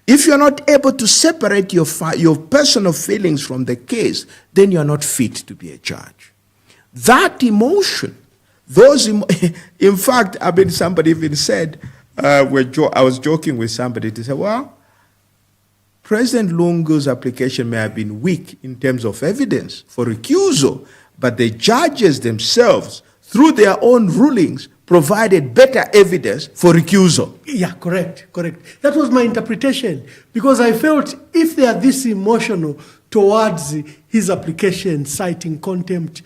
B: if you are not able to separate your personal feelings from the case, then you are not fit to be a judge. That emotion, in fact, somebody even said, I was joking with somebody to say, well, President Lungu's application may have been weak in terms of evidence for recusal, but the judges themselves, through their own rulings, provided better evidence for recusal.
A: Yeah, correct. That was my interpretation, because I felt if they are this emotional towards his application, citing contempt,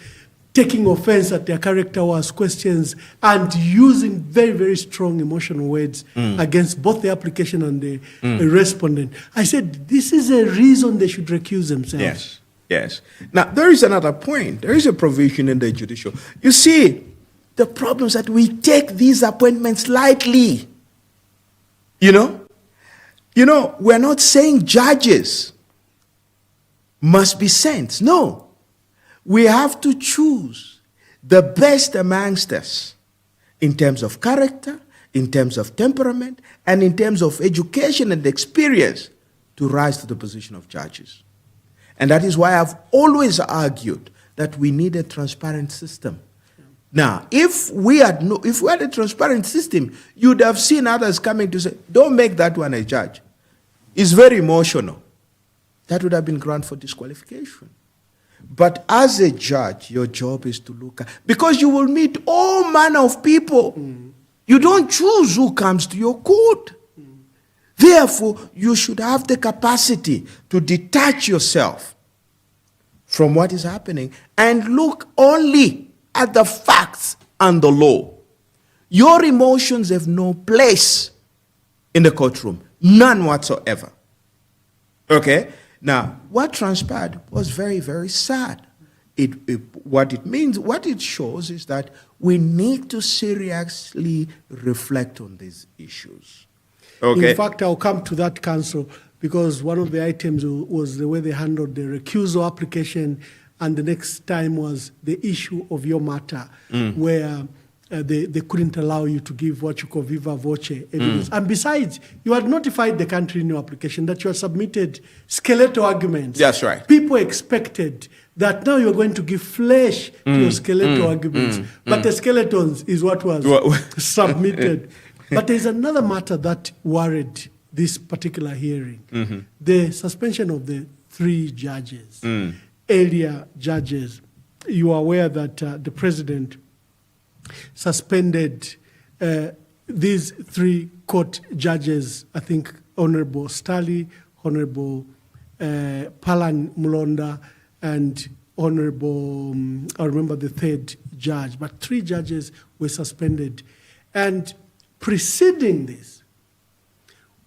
A: taking offense at their character was questions, and using very, very strong emotional words against both the application and the respondent, I said, this is a reason they should recuse themselves.
B: Yes. Now, there is another point. There is a provision in the judicial. You see, the problem is that we take these appointments lightly. You know, we're not saying judges must be sent. No. We have to choose the best amongst us in terms of character, in terms of temperament, and in terms of education and experience to rise to the position of judges. And that is why I've always argued that we need a transparent system. Now, if we had a transparent system, you'd have seen others coming to say, don't make that one a judge. It's very emotional. that would have been ground for disqualification. But as a judge, your job is to look at, because you will meet all manner of people. You don't choose who comes to your court. Therefore, you should have the capacity to detach yourself from what is happening and look only at the facts and the law. Your emotions have no place in the courtroom, none whatsoever. Okay? Now, what transpired was very, very sad. What it shows is that we need to seriously reflect on these issues. Okay?
A: In fact, I'll come to that, Counsel, because one of the items was the way they handled the recusal application, and the next time was the issue of your matter, where they couldn't allow you to give what you call viva voce evidence. And besides, you had notified the country in your application that you had submitted skeletal arguments.
B: That's right.
A: People expected that now you're going to give flesh to your skeletal arguments. But the skeletons is what was submitted. But there's another matter that worried this particular hearing. The suspension of the 3 judges, earlier judges. You are aware that the president suspended these 3 court judges, I think Honorable Stali, Honorable Palan Mulonda, and Honorable, I remember the 3rd judge, but 3 judges were suspended. And preceding this,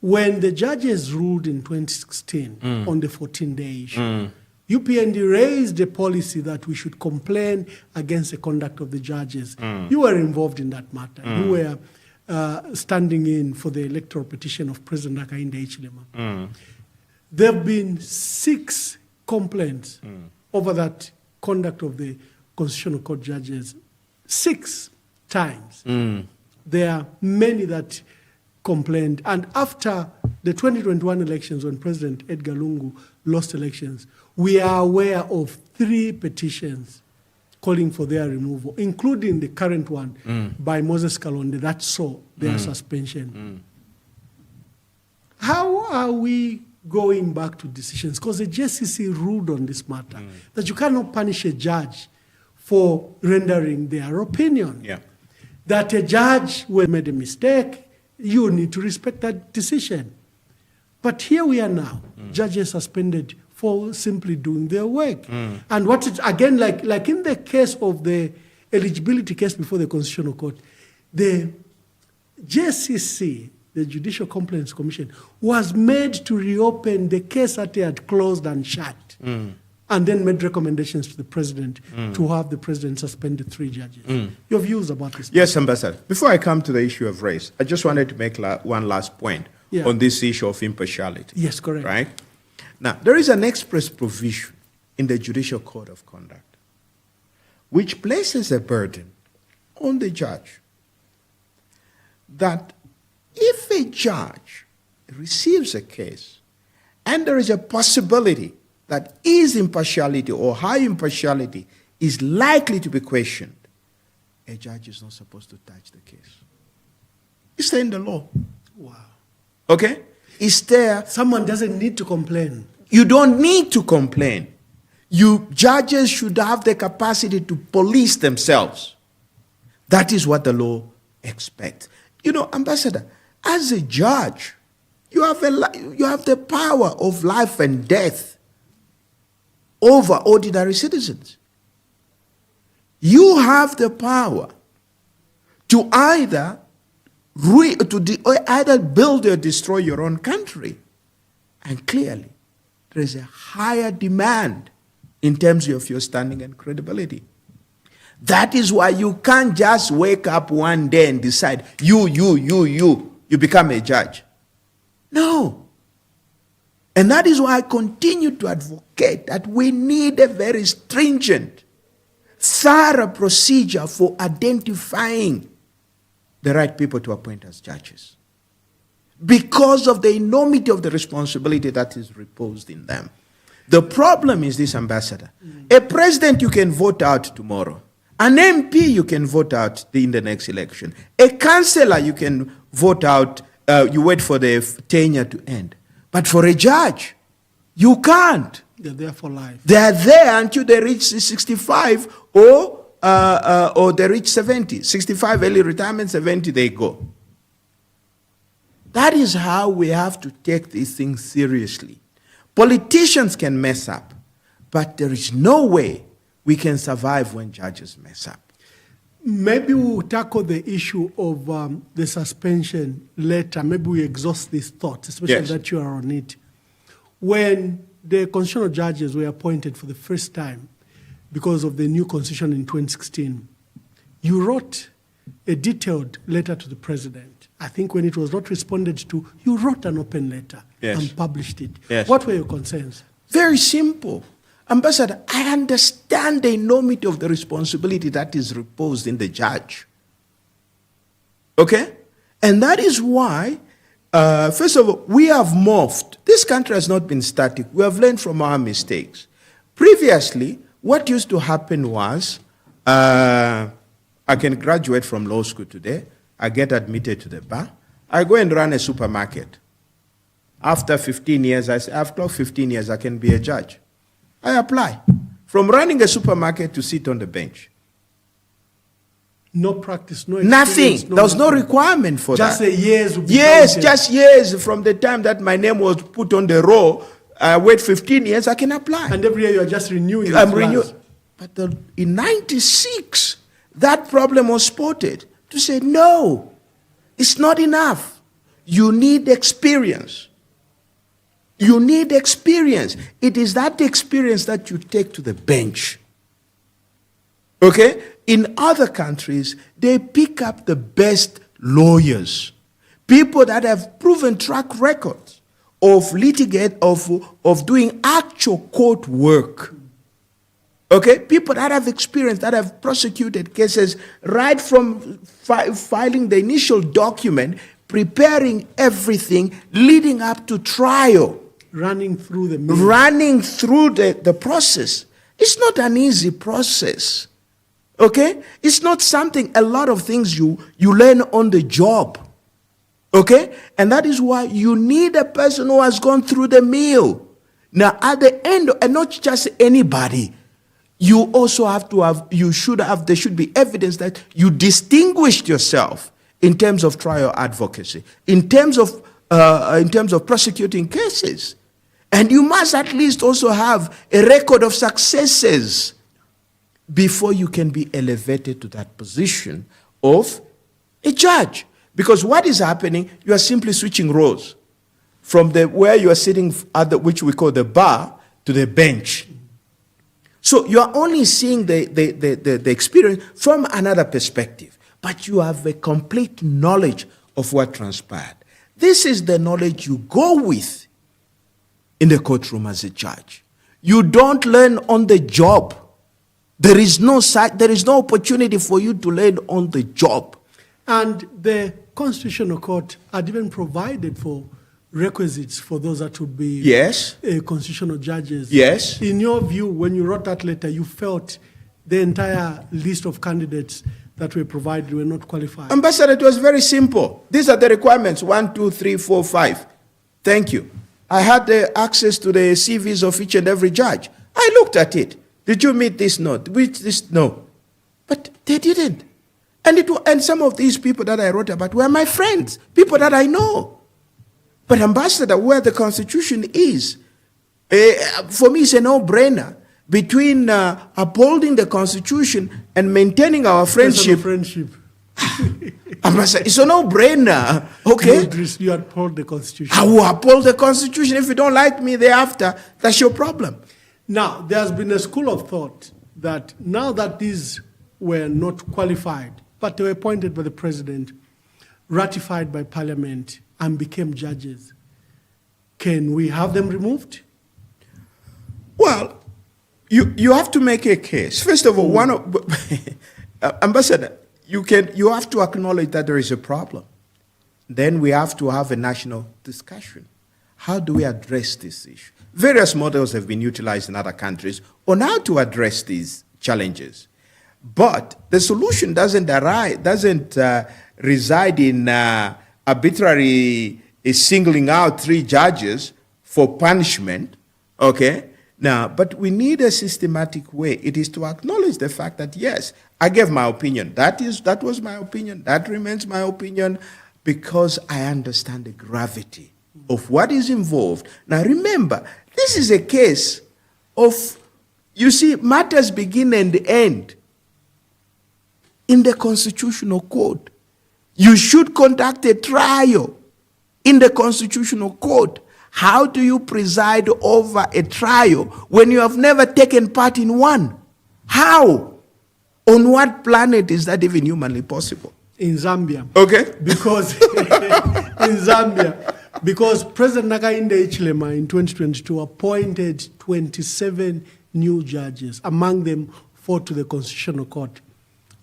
A: when the judges ruled in 2016 on the 14-day issue, UPND raised a policy that we should complain against the conduct of the judges. You were involved in that matter. You were standing in for the electoral petition of President Hakainde Hichilema. There have been 6 complaints over that conduct of the Constitutional Court judges. 6 times. There are many that complained. And after the 2021 elections, when President Edgar Lungu lost elections, we are aware of 3 petitions calling for their removal, including the current one by Moses Kalonde that saw their suspension. How are we going back to decisions? Because the JCC ruled on this matter, that you cannot punish a judge for rendering their opinion.
B: Yeah.
A: That a judge who made a mistake, you need to respect that decision. But here we are now, judges suspended for simply doing their work. And what it, again, like in the case of the eligibility case before the Constitutional Court, the JCC, the Judicial Complaints Commission, was made to reopen the case that they had closed and shut, and then made recommendations to the president to have the president suspend the 3 judges. Your views about this?
B: Yes, Ambassador. Before I come to the issue of race, I just wanted to make one last point on this issue of impartiality.
A: Yes, correct.
B: Right? Now, there is an express provision in the Judicial Code of Conduct which places a burden on the judge that if a judge receives a case and there is a possibility that his impartiality or her impartiality is likely to be questioned, a judge is not supposed to touch the case. It's there in the law.
A: Wow.
B: Okay? It's there.
A: Someone doesn't need to complain.
B: You don't need to complain. Judges should have the capacity to police themselves. That is what the law expects. You know, Ambassador, as a judge, you have the power of life and death over ordinary citizens. You have the power to either build or destroy your own country. And clearly, there is a higher demand in terms of your standing and credibility. That is why you can't just wake up one day and decide, you become a judge. No. And that is why I continue to advocate that we need a very stringent, thorough procedure for identifying the right people to appoint as judges, because of the enormity of the responsibility that is reposed in them. The problem is this, Ambassador. A president you can vote out tomorrow. An MP you can vote out in the next election. A councillor you can vote out, you wait for the tenure to end. But for a judge, You can't.
A: They're there for life.
B: They are there until they reach 65 or they reach 70. 65 early retirement, 70 they go. That is how we have to take these things seriously. Politicians can mess up, but there is no way we can survive when judges mess up.
A: Maybe we'll tackle the issue of the suspension later. Maybe we exhaust this thought, especially
B: Yes.
A: that you are on it. When the constitutional judges were appointed for the first time because of the new constitution in 2016, you wrote a detailed letter to the president. I think when it was not responded to, you wrote an open letter
B: Yes.
A: and published it.
B: Yes.
A: What were your concerns?
B: Very simple. Ambassador, I understand the enormity of the responsibility that is reposed in the judge. Okay? And that is why, first of all, we have morphed. This country has not been static. We have learned from our mistakes. Previously, what used to happen was, I can graduate from law school today, I get admitted to the bar, I go and run a supermarket. After 15 years, I say, I've clocked 15 years, I can be a judge. I apply. From running a supermarket to sit on the bench.
A: No practice, no
B: Nothing.
A: experience,
B: There was no
A: nothing.
B: requirement for
A: Just
B: that.
A: a years. would be
B: Yes,
A: counted.
B: just years from the time that my name was put on the roll. I wait 15 years, I can apply.
A: And every year you are just renewing.
B: I'm
A: it
B: renewed.
A: once.
B: But in 96, that problem was spotted. To say, no, it's not enough. You need experience. You need experience. It is that experience that you take to the bench. Okay? In other countries, they pick up the best lawyers. People that have proven track records of litigate, of doing actual court work. Okay? People that have experience, that have prosecuted cases right from filing the initial document, preparing everything, leading up to trial.
A: Running through the mill.
B: Running through the process. It's not an easy process. Okay? It's not something, a lot of things you learn on the job. Okay? And that is why you need a person who has gone through the mill. Now, at the end, and not just anybody, you also have to have, there should be evidence that you distinguished yourself in terms of trial advocacy, in terms of prosecuting cases. And you must at least also have a record of successes before you can be elevated to that position of a judge. Because what is happening, you are simply switching roles from where you are sitting at which we call the bar to the bench. So you are only seeing the experience from another perspective, but you have a complete knowledge of what transpired. This is the knowledge you go with in the courtroom as a judge. You don't learn on the job. There is no opportunity for you to learn on the job.
A: And the Constitutional Court had even provided for requisites for those that would be
B: Yes.
A: Constitutional judges.
B: Yes.
A: In your view, when you wrote that letter, you felt the entire list of candidates that were provided were not qualified.
B: Ambassador, it was very simple. These are the requirements, 1, 2, 3, 4, 5. Thank you. I had the access to the CVs of each and every judge. I looked at it. Did you meet this? No. Which this? No. But they didn't. And some of these people that I wrote about were my friends, people that I know. But Ambassador, where the Constitution is, for me, it's a no-brainer. Between upholding the Constitution and maintaining our friendship, Ambassador, it's a no-brainer. Okay?
A: You uphold the Constitution.
B: I will uphold the Constitution. If you don't like me thereafter, that's your problem.
A: Now, there's been a school of thought that now that these were not qualified, but they were appointed by the president, ratified by parliament, and became judges, can we have them removed?
B: Well, you have to make a case. First of all, Ambassador, you have to acknowledge that there is a problem. Then we have to have a national discussion. How do we address this issue? Various models have been utilized in other countries on how to address these challenges. But the solution doesn't reside in arbitrary singling out 3 judges for punishment Okay? Now, but we need a systematic way. It is to acknowledge the fact that, yes, I gave my opinion. That was my opinion. That remains my opinion because I understand the gravity of what is involved. Now, remember, this is a case of, you see, matters begin and end in the Constitutional Court. You should conduct a trial in the Constitutional Court. How do you preside over a trial when you have never taken part in one? How? On what planet is that even humanly possible?
A: In Zambia.
B: Okay.
A: Because in Zambia, because President Hakainde Hichilema in 2022 appointed 27 new judges, among them 4 to the Constitutional Court.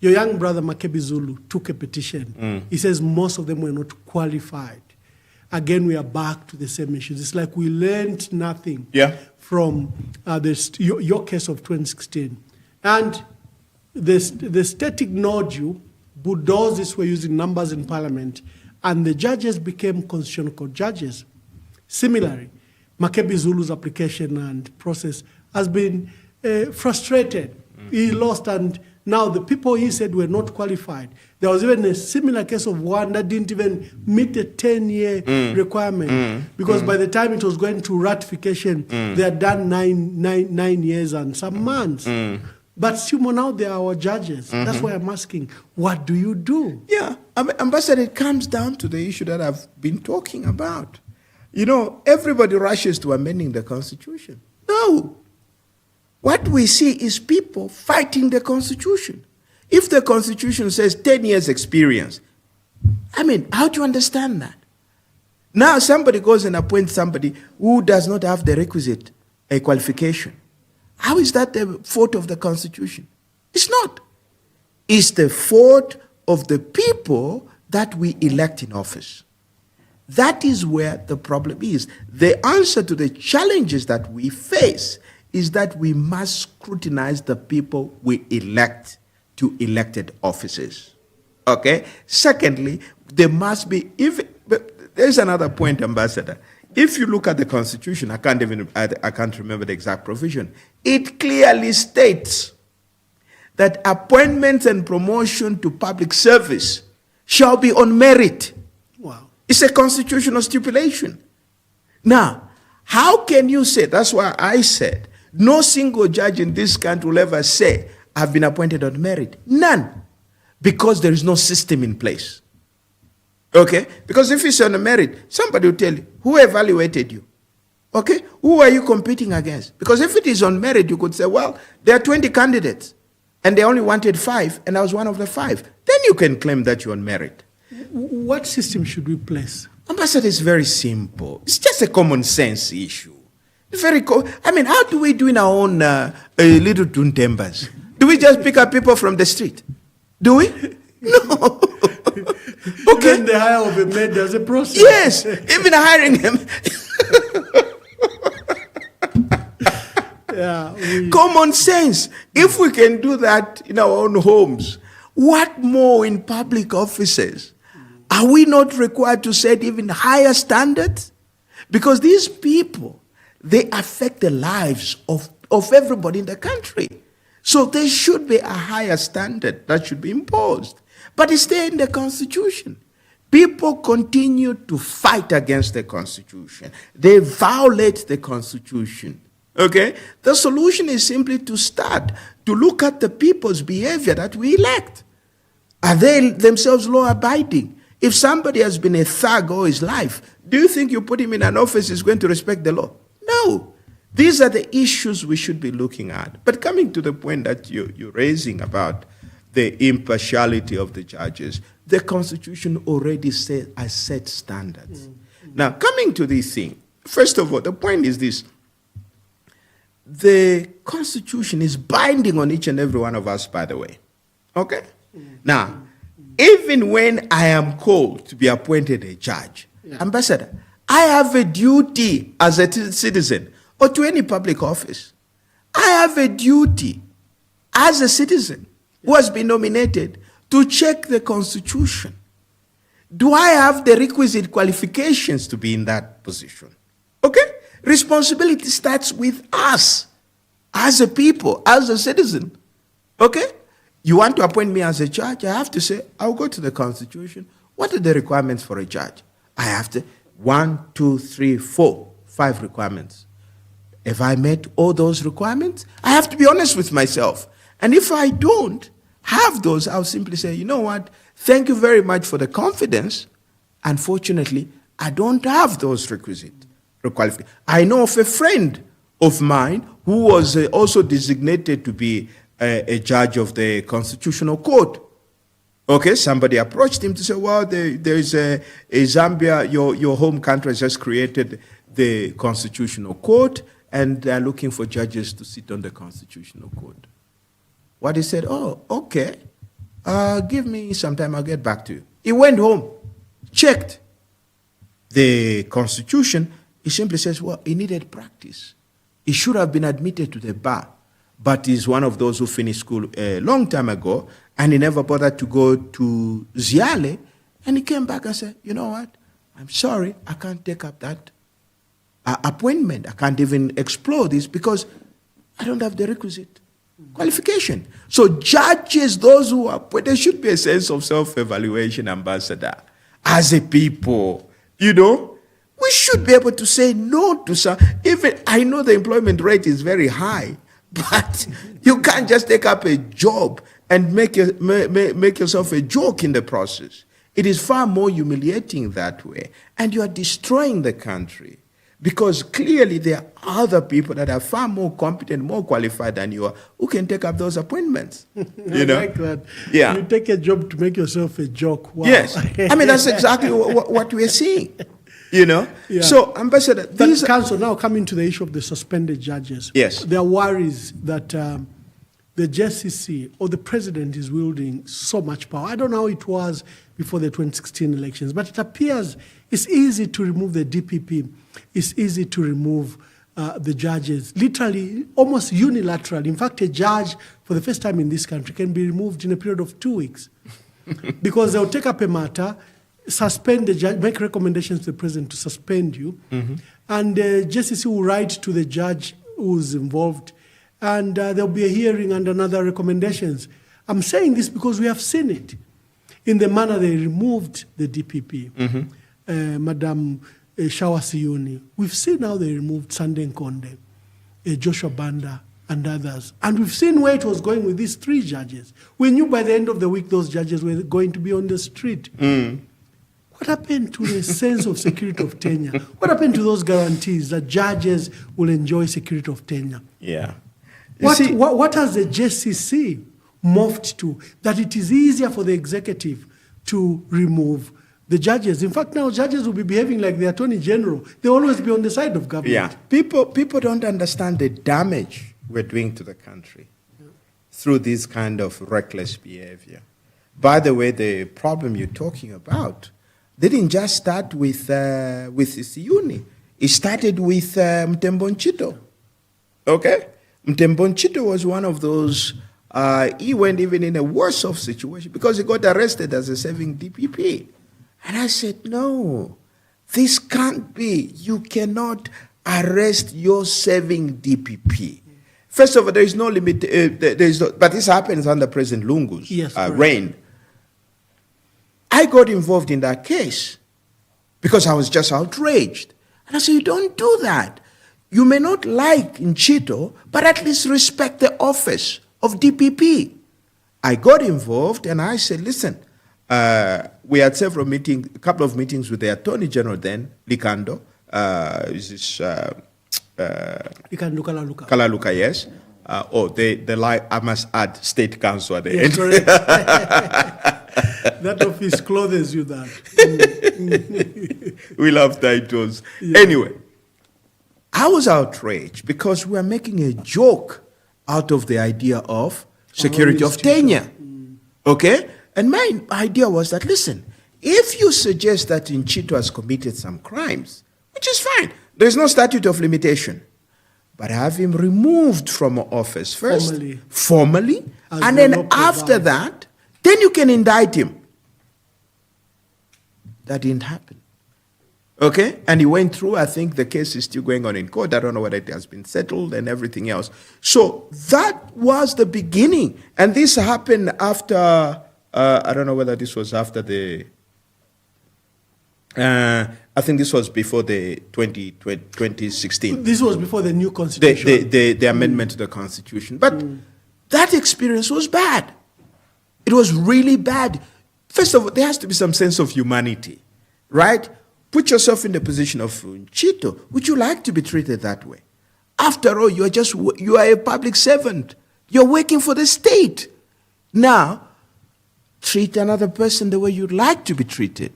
A: Your young brother Makebi Zulu took a petition. He says most of them were not qualified. Again, we are back to the same issues. It's like we learned nothing from your case of 2016. And the state ignored you, bulldozed this way using numbers in parliament, and the judges became Constitutional Court judges. Similarly, Makebi Zulu's application and process has been frustrated. He lost, and now the people he said were not qualified. There was even a similar case of one that didn't even meet the 10-year requirement because by the time it was going to ratification, they had done nine years and some months. But still, now they are our judges. That's why I'm asking, what do you do?
B: Yeah, Ambassador, it comes down to the issue that I've been talking about. You know, everybody rushes to amending the Constitution. No. What we see is people fighting the Constitution. If the Constitution says 10 years experience, I mean, how do you understand that? Now somebody goes and appoints somebody who does not have the requisite qualification. How is that the fault of the Constitution? It's not. It's the fault of the people that we elect in office. That is where the problem is. The answer to the challenges that we face is that we must scrutinize the people we elect to elected offices. Okay? Secondly, there must be, there's another point, Ambassador. If you look at the Constitution, I can't remember the exact provision. It clearly states that appointments and promotion to public service shall be on merit.
A: Wow.
B: It's a constitutional stipulation. Now, how can you say, that's why I said, no single judge in this country will ever say, I've been appointed on merit. None. Because there is no system in place. Okay? Because if it's on a merit, somebody will tell you, who evaluated you? Okay? Who are you competing against? Because if it is on merit, you could say, well, there are 20 candidates, and they only wanted 5, and I was one of the 5. Then you can claim that you're on merit.
A: What system should we place?
B: Ambassador, it's very simple. It's just a common sense issue. I mean, how do we do in our own little tuntembers? Do we just pick up people from the street? Do we? No. Okay.
A: Even the hire of a maid, there's a process.
B: Yes, even hiring him. Common sense. If we can do that in our own homes, what more in public offices? Are we not required to set even higher standards? Because these people, they affect the lives of everybody in the country. So there should be a higher standard that should be imposed. But it's there in the Constitution. People continue to fight against the Constitution. They violate the Constitution. Okay? The solution is simply to start to look at the people's behavior that we elect. Are they themselves law-abiding? If somebody has been a thug all his life, do you think you put him in an office he's going to respect the law? No. These are the issues we should be looking at. But coming to the point that you're raising about the impartiality of the judges, the Constitution already has set standards. Now, coming to this thing, first of all, the point is this. The Constitution is binding on each and every one of us, by the way. Okay? Now, even when I am called to be appointed a judge, Ambassador, I have a duty as a citizen or to any public office. I have a duty as a citizen who has been nominated to check the Constitution. Do I have the requisite qualifications to be in that position? Okay? Responsibility starts with us, as a people, as a citizen. Okay? You want to appoint me as a judge, I have to say, I'll go to the Constitution. What are the requirements for a judge? I have to, 1, 2, 3, 4, 5 requirements. If I met all those requirements, I have to be honest with myself. And if I don't have those, I'll simply say, you know what, thank you very much for the confidence. Unfortunately, I don't have those requisite qualifications. I know of a friend of mine who was also designated to be a judge of the Constitutional Court. Okay, somebody approached him to say, well, there is a Zambia, your home country has just created the Constitutional Court, and they're looking for judges to sit on the Constitutional Court. What he said, oh, okay, give me some time, I'll get back to you. He went home, checked the Constitution. He simply says, well, he needed practice. He should have been admitted to the bar, but he's one of those who finished school a long time ago, and he never bothered to go to Ziale, and he came back and said, you know what, I'm sorry, I can't take up that appointment. I can't even explore this because I don't have the requisite qualification. So judges, those who are, but there should be a sense of self-evaluation, Ambassador. As a people, you know, we should be able to say no to some. Even I know the employment rate is very high, but you can't just take up a job and make yourself a joke in the process. It is far more humiliating that way, and you are destroying the country. Because clearly there are other people that are far more competent, more qualified than you are, who can take up those appointments. You know?
A: I like that.
B: Yeah.
A: You take a job to make yourself a joke. Wow.
B: Yes. I mean, that's exactly what we're seeing. You know? Yeah. So, Ambassador,
A: these... Council, now coming to the issue of the suspended judges.
B: Yes.
A: There are worries that the JCC or the president is wielding so much power. I don't know how it was before the 2016 elections, but it appears it's easy to remove the DPP. It's easy to remove the judges, literally, almost unilaterally. In fact, a judge, for the first time in this country, can be removed in a period of 2 weeks. Because they'll take up a matter, suspend the judge, make recommendations to the president to suspend you, and JCC will write to the judge who's involved, and there'll be a hearing and another recommendations. I'm saying this because we have seen it in the manner they removed the DPP. Madam Shawa Siyuni. We've seen how they removed Sunday Nkonde, Joshua Banda, and others. And we've seen where it was going with these 3 judges. We knew by the end of the week those judges were going to be on the street. What happened to the sense of security of tenure? What happened to those guarantees that judges will enjoy security of tenure?
B: Yeah.
A: What has the JCC morphed to, that it is easier for the executive to remove the judges? In fact, now judges will be behaving like the Attorney General. They'll always be on the side of government.
B: Yeah. People don't understand the damage we're doing to the country through this kind of reckless behavior. By the way, the problem you're talking about didn't just start with Siyuni. It started with Mtembo Nchito. Okay? Mtembo Nchito was one of those, he went even in a worse off situation because he got arrested as a serving DPP. And I said, no, this can't be. You cannot arrest your serving DPP. First of all, there is no limit, but this happens under President Lungu's reign. I got involved in that case because I was just outraged. And I said, you don't do that. You may not like Nchito, but at least respect the office of DPP. I got involved and I said, listen, we had several meetings, a couple of meetings with the Attorney General then, Likando,
A: Likando Kalaluka.
B: Kalaluka, yes. I must add State Council at the end.
A: Correct. That office clothes you that.
B: We love titles. Yeah. Anyway, I was outraged because we are making a joke out of the idea of security of tenure. Okay? And my idea was that, listen, if you suggest that Nchito has committed some crimes, which is fine, there's no statute of limitation, but have him removed from office first, formally and then after that, then you can indict him. That didn't happen. Okay? And he went through, I think the case is still going on in court. I don't know whether it has been settled and everything else. So that was the beginning. And this happened after, I don't know whether this was after the, I think this was before the 2016.
A: This was before the new constitution.
B: The amendment to the constitution. But that experience was bad. It was really bad. First of all, there has to be some sense of humanity, right? Put yourself in the position of Chito. Would you like to be treated that way? After all, you are a public servant. You're working for the state. Now, treat another person the way you'd like to be treated.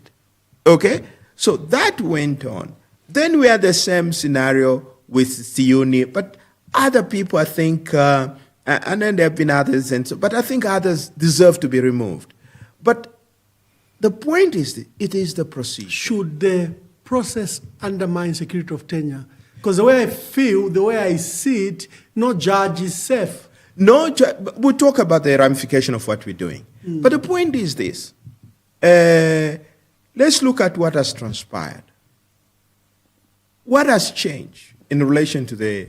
B: Okay? So that went on. Then we had the same scenario with Siuni, but other people, I think, and then there have been others, but I think others deserve to be removed. But the point is, it is the procedure.
A: Should the process undermine security of tenure? Because the way I feel, the way I see it, no judge is safe.
B: No, we'll talk about the ramification of what we're doing. But the point is this. Let's look at what has transpired. What has changed in relation to the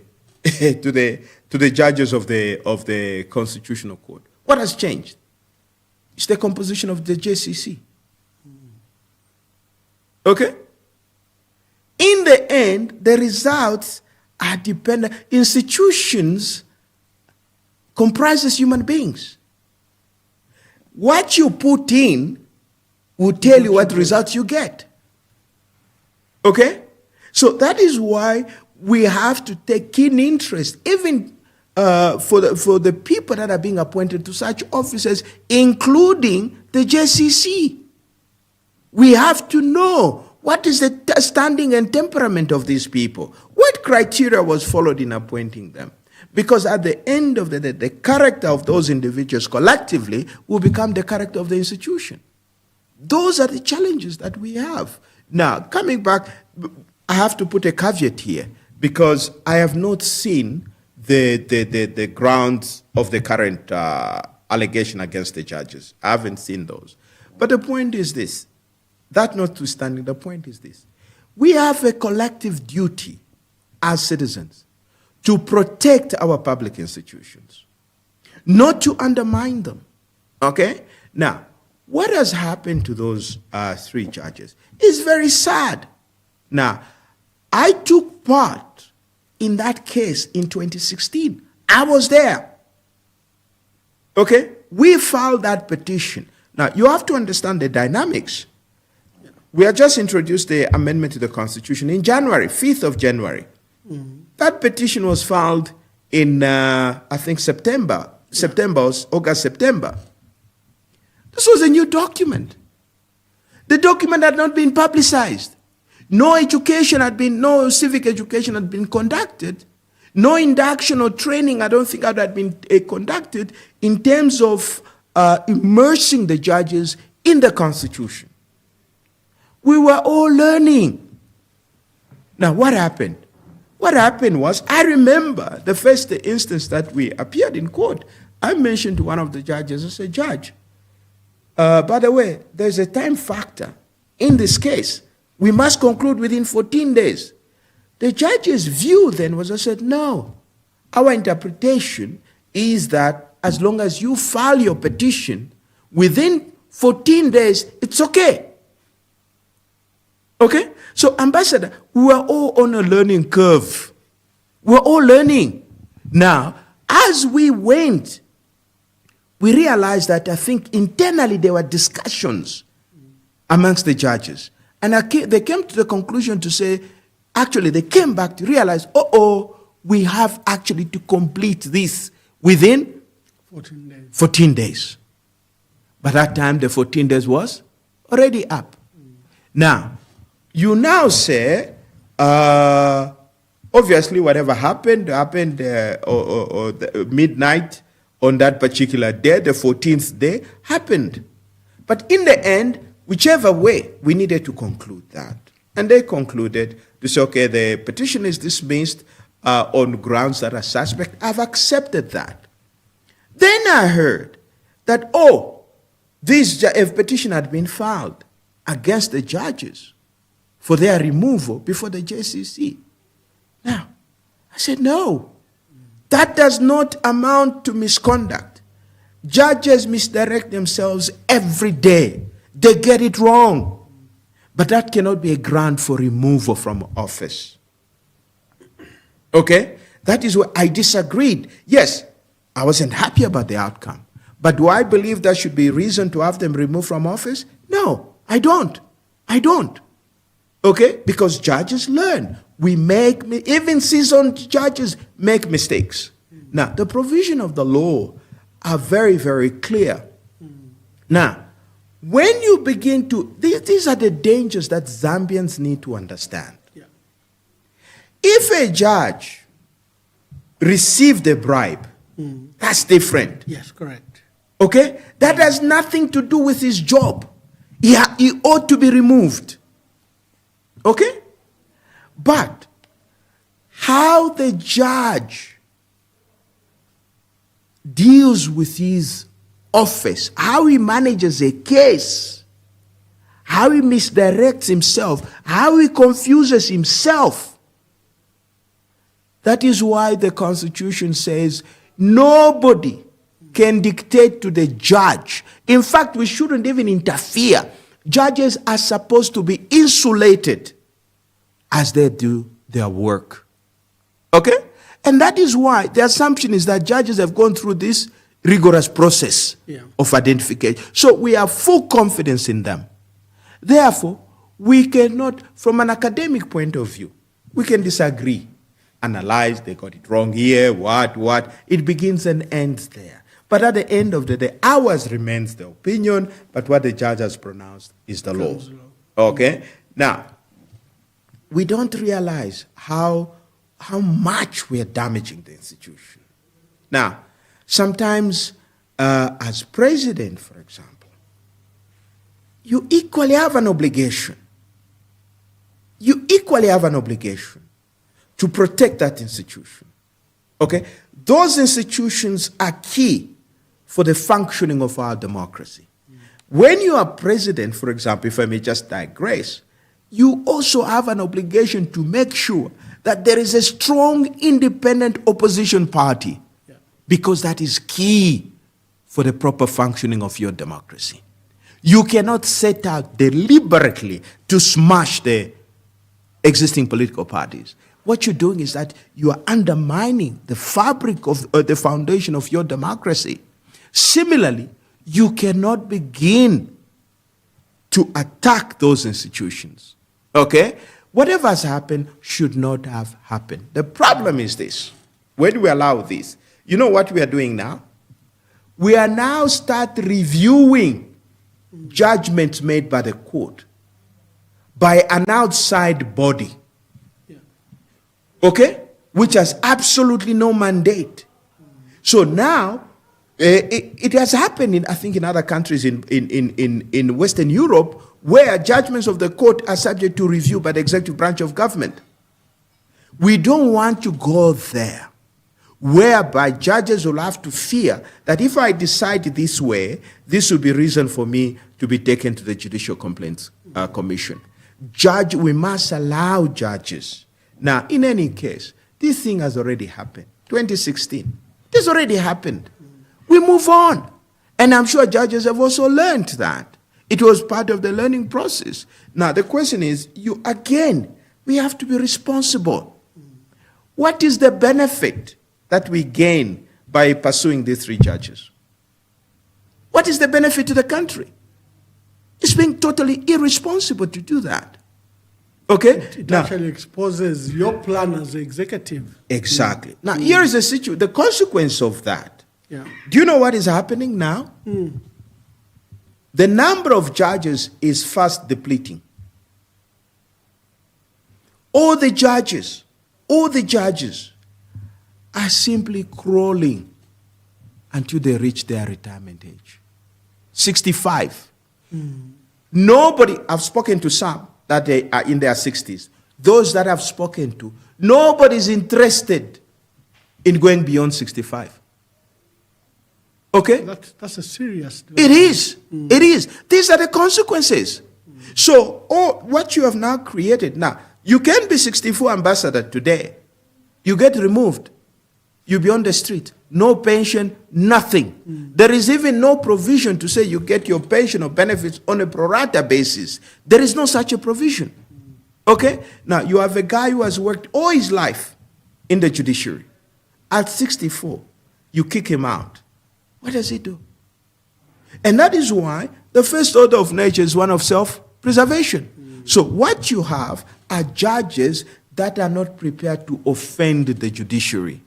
B: to the judges of the Constitutional Court? What has changed? It's the composition of the JCC. Okay? In the end, the results are dependent. Institutions comprises human beings. What you put in will tell you what results you get. Okay? So that is why we have to take keen interest, even for the people that are being appointed to such offices, including the JCC. We have to know what is the standing and temperament of these people. What criteria was followed in appointing them? Because at the end of the day, the character of those individuals collectively will become the character of the institution. Those are the challenges that we have. Now, coming back, I have to put a caveat here, because I have not seen the grounds of the current allegation against the judges. I haven't seen those. But the point is this. That notwithstanding, the point is this. We have a collective duty as citizens to protect our public institutions, not to undermine them. Okay? Now, what has happened to those three judges is very sad. Now, I took part in that case in 2016. I was there. Okay? We filed that petition. Now, you have to understand the dynamics. We have just introduced the amendment to the Constitution in January, 5th of January. That petition was filed in, I think, August, September. This was a new document. The document had not been publicized. No civic education had been conducted. No induction or training, I don't think, had been conducted in terms of immersing the judges in the Constitution. We were all learning. Now, what happened? What happened was, I remember the first instance that we appeared in court. I mentioned to one of the judges, I said, Judge, by the way, there's a time factor in this case. We must conclude within 14 days. The judge's view then was, I said, no. Our interpretation is that as long as you file your petition within 14 days, it's okay. Okay? So, Ambassador, we were all on a learning curve. We're all learning. Now, as we went, we realized that I think internally there were discussions amongst the judges. And they came to the conclusion to say, actually, they came back to realize, we have actually to complete this within 14 days. By that time, the 14 days was already up. Now, you now say, obviously, whatever happened midnight on that particular day, the 14th day, happened. But in the end, whichever way, we needed to conclude that. And they concluded to say, okay, the petition is dismissed on grounds that are suspect. I've accepted that. Then I heard that, a petition had been filed against the judges
C: for their removal before the JCC. Now, I said, no, that does not amount to misconduct. Judges misdirect themselves every day. They get it wrong. But that cannot be a ground for removal from office. Okay? That is where I disagreed. Yes, I wasn't happy about the outcome. But do I believe there should be reason to have them removed from office? No, I don't. I don't. Okay? Because judges learn. Even seasoned judges make mistakes. Now, the provision of the law are very, very clear. Now, when you begin to, these are the dangers that Zambians need to understand.
A: Yeah.
C: If a judge received a bribe, that's different.
A: Yes, correct.
C: Okay? That has nothing to do with his job. He ought to be removed. Okay? But how the judge deals with his office, how he manages a case, how he misdirects himself, how he confuses himself. That is why the Constitution says nobody can dictate to the judge. In fact, we shouldn't even interfere. Judges are supposed to be insulated as they do their work. Okay? And that is why the assumption is that judges have gone through this rigorous process of identification. So we have full confidence in them. Therefore, we cannot, from an academic point of view, we can disagree, analyze, they got it wrong here, what. It begins and ends there. But at the end of the day, ours remains the opinion, but what the judge has pronounced is the law. Okay? Now, we don't realize how much we are damaging the institution. Now, sometimes, as president, for example, you equally have an obligation. You equally have an obligation to protect that institution. Okay? Those institutions are key for the functioning of our democracy. When you are president, for example, if I may just digress, you also have an obligation to make sure that there is a strong, independent opposition party, because that is key for the proper functioning of your democracy. You cannot set out deliberately to smash the existing political parties. What you're doing is that you are undermining the fabric of the foundation of your democracy. Similarly, you cannot begin to attack those institutions. Okay? Whatever has happened should not have happened. The problem is this. When we allow this, you know what we are doing now? We are now start reviewing judgments made by the court by an outside body. Okay? Which has absolutely no mandate. So now, it has happened, I think, in other countries in Western Europe, where judgments of the court are subject to review by the executive branch of government. We don't want to go there, whereby judges will have to fear that if I decide this way, this will be reason for me to be taken to the Judicial Complaints Commission. We must allow judges. Now, in any case, this thing has already happened. 2016, this already happened. We move on. And I'm sure judges have also learned that. It was part of the learning process. Now, the question is, we have to be responsible. What is the benefit that we gain by pursuing these three judges? What is the benefit to the country? It's being totally irresponsible to do that. Okay?
A: It actually exposes your plan as the executive.
C: Exactly. Now, here is the situation, the consequence of that.
A: Yeah.
C: Do you know what is happening now? The number of judges is fast depleting. All the judges are simply crawling until they reach their retirement age. 65. Nobody, I've spoken to some that they are in their 60s. Those that I've spoken to, nobody's interested in going beyond 65. Okay?
A: That's a serious...
C: It is. It is. These are the consequences. So, what you have now created, now, you can be 64 ambassador today. You get removed. You be on the street. No pension, nothing. There is even no provision to say you get your pension or benefits on a pro rata basis. There is no such a provision. Okay? Now, you have a guy who has worked all his life in the judiciary. At 64, you kick him out. What does he do? And that is why the first order of nature is one of self-preservation. So what you have are judges that are not prepared to offend the judiciary.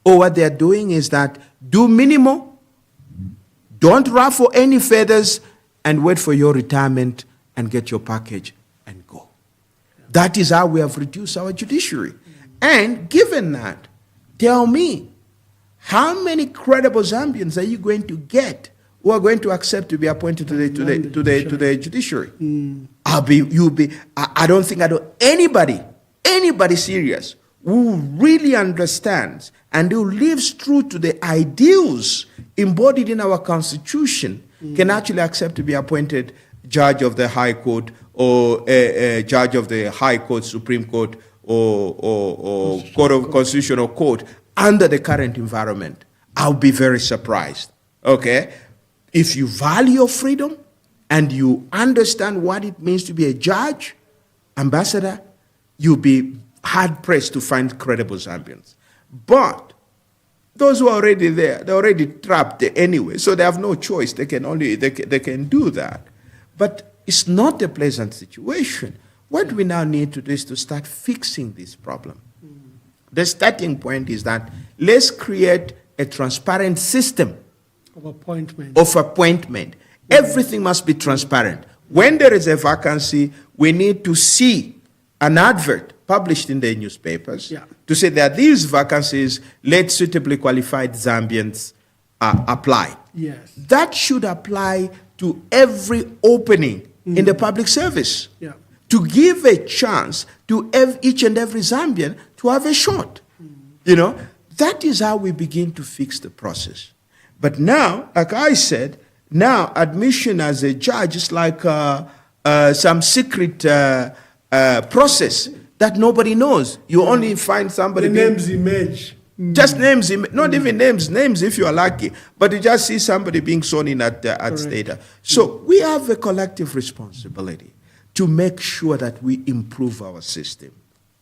C: Or what they are doing is that do minimal, don't ruffle any feathers, and wait for your retirement and get your package and go. That is how we have reduced our judiciary. And given that, tell me, how many credible Zambians are you going to get who are going to accept to be appointed to the judiciary? I don't think anybody serious who really understands and who lives true to the ideals embodied in our Constitution can actually accept to be appointed judge of the High Court or a judge of the High Court, Supreme Court, or Court of Constitutional Court under the current environment. I'll be very surprised. Okay? If you value your freedom and you understand what it means to be a judge, ambassador, you'll be hard-pressed to find credible Zambians. But those who are already there, they're already trapped there anyway, so they have no choice. They can do that. But it's not a pleasant situation. What we now need to do is to start fixing this problem. The starting point is that let's create a transparent system
A: of appointment.
C: Everything must be transparent. When there is a vacancy, we need to see an advert published in the newspapers to say that these vacancies, let suitably qualified Zambians apply.
A: Yes.
C: That should apply to every opening in the public service.
A: Yeah.
C: To give a chance to each and every Zambian to have a shot. You know, that is how we begin to fix the process. But now, like I said, now admission as a judge is like some secret process that nobody knows. You only find somebody.
A: The names emerge.
C: Just names, not even names if you are lucky, but you just see somebody being sworn in at Stata. So we have a collective responsibility to make sure that we improve our system.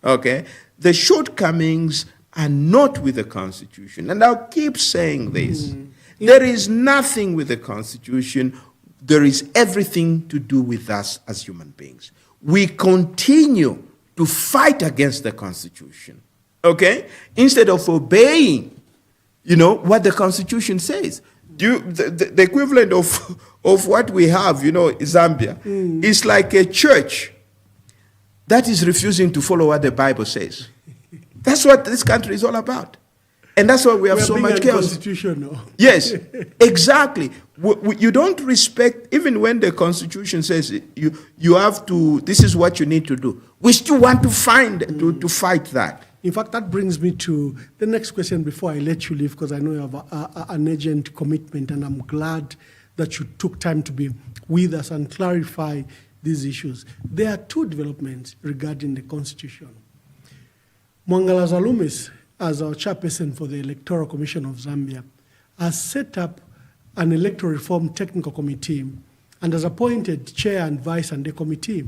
C: Okay? The shortcomings are not with the Constitution. And I'll keep saying this. There is nothing with the Constitution. There is everything to do with us as human beings. We continue to fight against the Constitution. Okay? Instead of obeying, what the Constitution says. The equivalent of what we have, Zambia, is like a church that is refusing to follow what the Bible says. That's what this country is all about. And that's why we have so much chaos.
A: Constitutional.
C: Yes, exactly. You don't respect, even when the Constitution says you have to, this is what you need to do. We still want to to fight that.
A: In fact, that brings me to the next question before I let you leave, because I know you have an urgent commitment, and I'm glad that you took time to be with us and clarify these issues. There are two developments regarding the Constitution. Mwangala Zalumis, as our chairperson for the Electoral Commission of Zambia, has set up an electoral reform technical committee and has appointed chair and vice and the committee.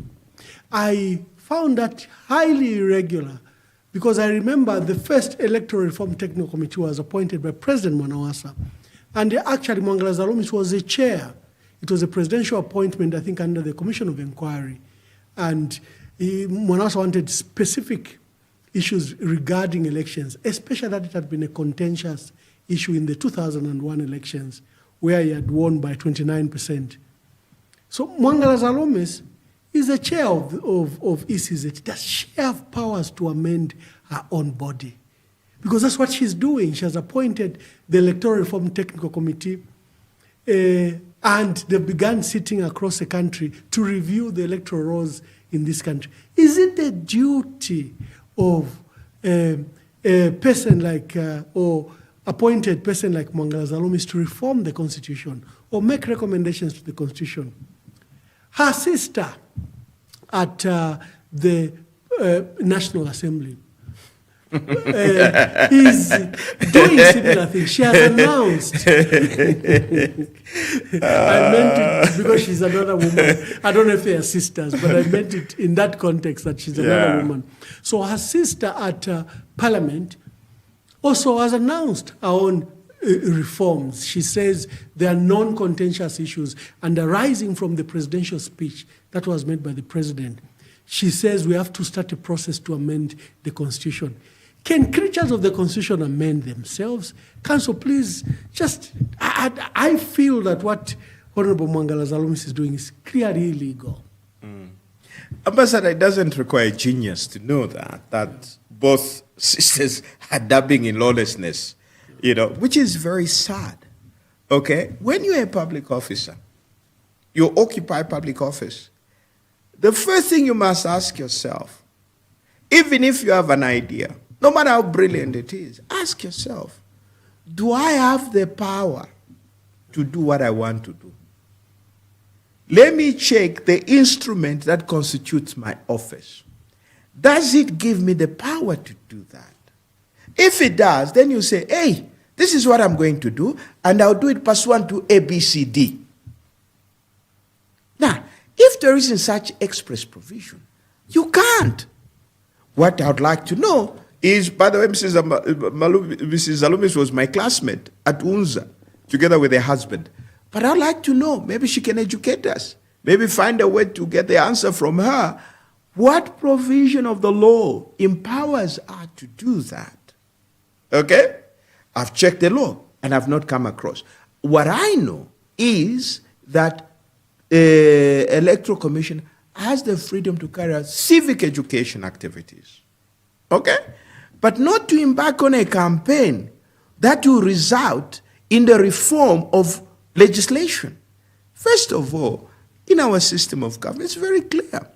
A: I found that highly irregular, because I remember the first electoral reform technical committee was appointed by President Mwanawasa. And actually, Mwangala Zalumis was the chair. It was a presidential appointment, I think, under the Commission of Inquiry. And Mwanawasa wanted specific issues regarding elections, especially that it had been a contentious issue in the 2001 elections, where he had won by 29%. So Mwangala Zalumis is the chair of ECZ. Does she have powers to amend her own body? Because that's what she's doing. She has appointed the Electoral Reform Technical Committee, and they've begun sitting across the country to review the electoral rolls in this country. Is it the duty of a person like, or appointed person like Mwangala Zalumis to reform the Constitution or make recommendations to the Constitution? Her sister at the National Assembly is doing similar things. She has announced. I meant it because she's another woman. I don't know if they are sisters, but I meant it in that context that she's another woman. So her sister at Parliament also has announced her own reforms. She says there are non-contentious issues and arising from the presidential speech that was made by the president. She says we have to start a process to amend the Constitution. Can creatures of the Constitution amend themselves? Council, please, just, I feel that what Honorable Mwangala Zalumis is doing is clearly illegal.
C: Ambassador, it doesn't require genius to know that both sisters are dabbling in lawlessness, which is very sad. Okay? When you're a public officer, you occupy public office, the first thing you must ask yourself, even if you have an idea, no matter how brilliant it is, ask yourself, do I have the power to do what I want to do? Let me check the instrument that constitutes my office. Does it give me the power to do that? If it does, then you say, hey, this is what I'm going to do, and I'll do it pursuant to A, B, C, D. Now, if there isn't such express provision, you can't. What I would like to know is, by the way, Mrs. Zalumis was my classmate at UNZA, together with her husband. But I'd like to know, maybe she can educate us, maybe find a way to get the answer from her. What provision of the law empowers her to do that? Okay? I've checked the law, and I've not come across. What I know is that Electoral Commission has the freedom to carry out civic education activities. Okay? But not to embark on a campaign that will result in the reform of legislation. First of all, in our system of government, it's very clear.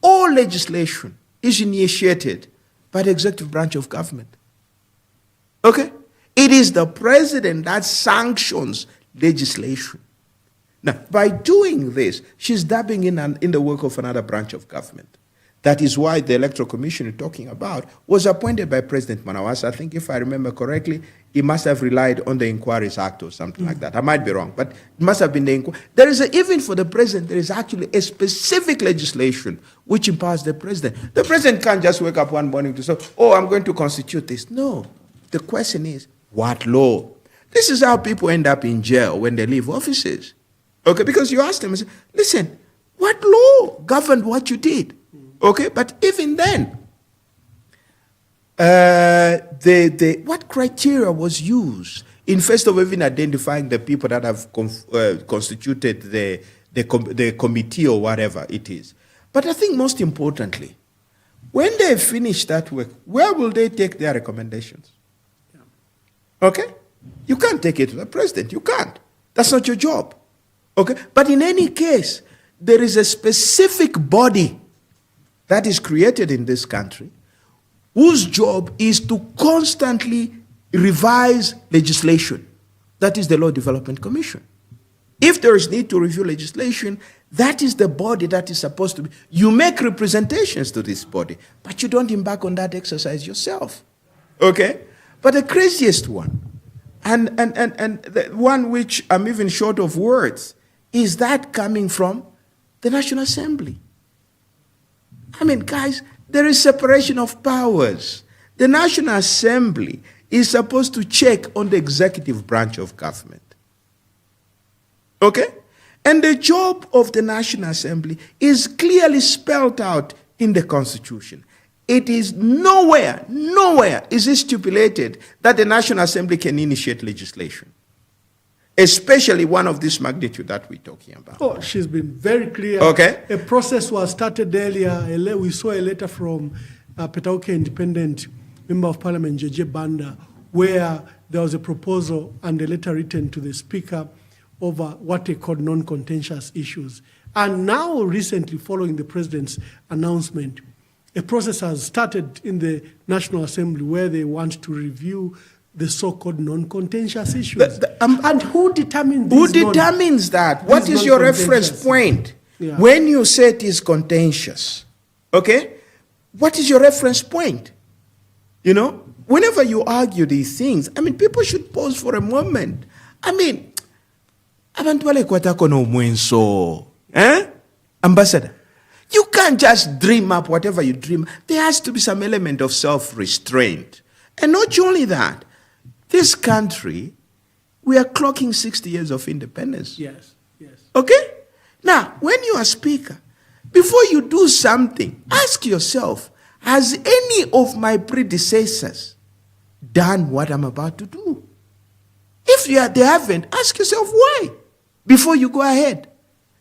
C: All legislation is initiated by the executive branch of government. Okay? It is the president that sanctions legislation. Now, by doing this, she's dabbling in the work of another branch of government. That is why the Electoral Commission you're talking about was appointed by President Manawas. I think if I remember correctly, he must have relied on the Inquiries Act or something like that. I might be wrong, but it must have been the inquiry. There is even for the president, there is actually a specific legislation which empowers the president. The president can't just wake up one morning to say, oh, I'm going to constitute this. No. The question is, what law? This is how people end up in jail when they leave offices. Okay, because you ask them, and say, listen, what law governed what you did? Okay, but even then, what criteria was used in first of all even identifying the people that have constituted the committee or whatever it is? But I think most importantly, when they finish that work, where will they take their recommendations? Okay? You can't take it to the president. You can't. That's not your job. Okay? But in any case, there is a specific body that is created in this country whose job is to constantly revise legislation. That is the Law Development Commission. If there is need to review legislation, that is the body that is supposed to be. You make representations to this body, but you don't embark on that exercise yourself. Okay? But the craziest one, and the one which I'm even short of words, is that coming from the National Assembly. I mean, guys, there is separation of powers. The National Assembly is supposed to check on the executive branch of government. Okay? And the job of the National Assembly is clearly spelled out in the Constitution. It is nowhere is it stipulated that the National Assembly can initiate legislation, especially one of this magnitude that we're talking about.
A: Oh, she's been very clear.
C: Okay.
A: A process was started earlier. We saw a letter from Petauke Independent Member of Parliament, JJ Banda, where there was a proposal and a letter written to the Speaker over what they called non-contentious issues. And now, recently, following the President's announcement, a process has started in the National Assembly where they want to review the so-called non-contentious issues. And who determines these?
C: Who determines that? What is your reference point?
A: Yeah.
C: When you say it is contentious, okay, what is your reference point? You know, whenever you argue these things, I mean, people should pause for a moment. I mean, abantu wale kwatako no mwenso, Ambassador, you can't just dream up whatever you dream. There has to be some element of self-restraint. And not only that, this country, we are clocking 60 years of independence.
A: Yes, yes.
C: Okay? Now, when you are speaker, before you do something, ask yourself, has any of my predecessors done what I'm about to do? If they haven't, ask yourself why before you go ahead.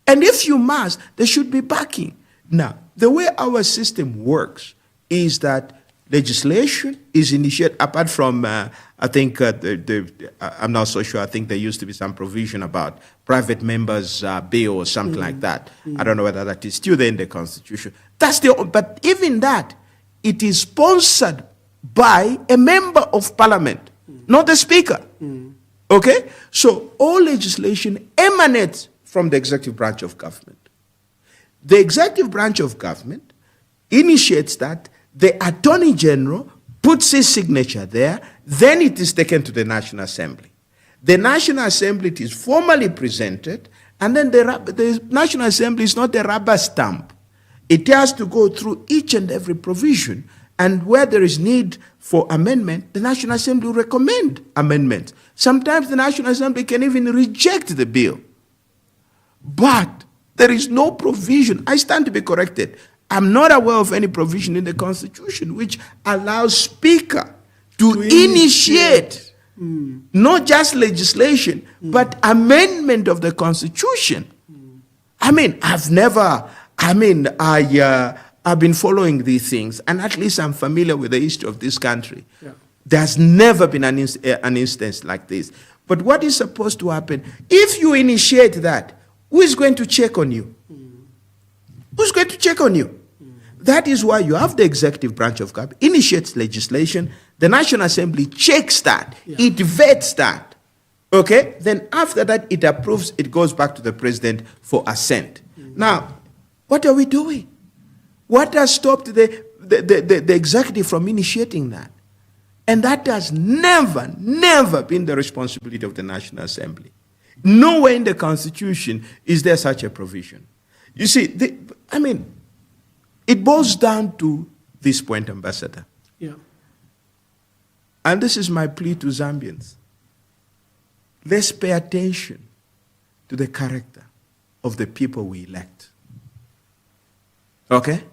C: And if you must, there should be backing. Now, the way our system works is that legislation is initiated, apart from, I think, I'm not so sure, I think there used to be some provision about private members' bill or something like that. I don't know whether that is still there in the Constitution. But even that, it is sponsored by a member of parliament, not the speaker. Okay? So all legislation emanates from the executive branch of government. The executive branch of government initiates that, the Attorney General puts his signature there, then it is taken to the National Assembly. The National Assembly is formally presented, and then the National Assembly is not a rubber stamp. It has to go through each and every provision, and where there is need for amendment, the National Assembly will recommend amendments. Sometimes the National Assembly can even reject the bill. But there is no provision. I stand to be corrected. I'm not aware of any provision in the Constitution which allows Speaker to initiate not just legislation, but amendment of the Constitution. I mean, I've been following these things, and at least I'm familiar with the history of this country. Yeah. There's never been an instance like this. But what is supposed to happen, if you initiate that, who is going to check on you? Who's going to check on you? That is why you have the executive branch of government, initiates legislation, the National Assembly checks that, it vets that, okay? Then after that, it approves, it goes back to the president for assent. Now, what are we doing? What has stopped the executive from initiating that? And that has never been the responsibility of the National Assembly. Nowhere in the Constitution is there such a provision. You see, it boils down to this point, Ambassador.
A: Yeah.
C: And this is my plea to Zambians. Let's pay attention to the character of the people we elect. Okay?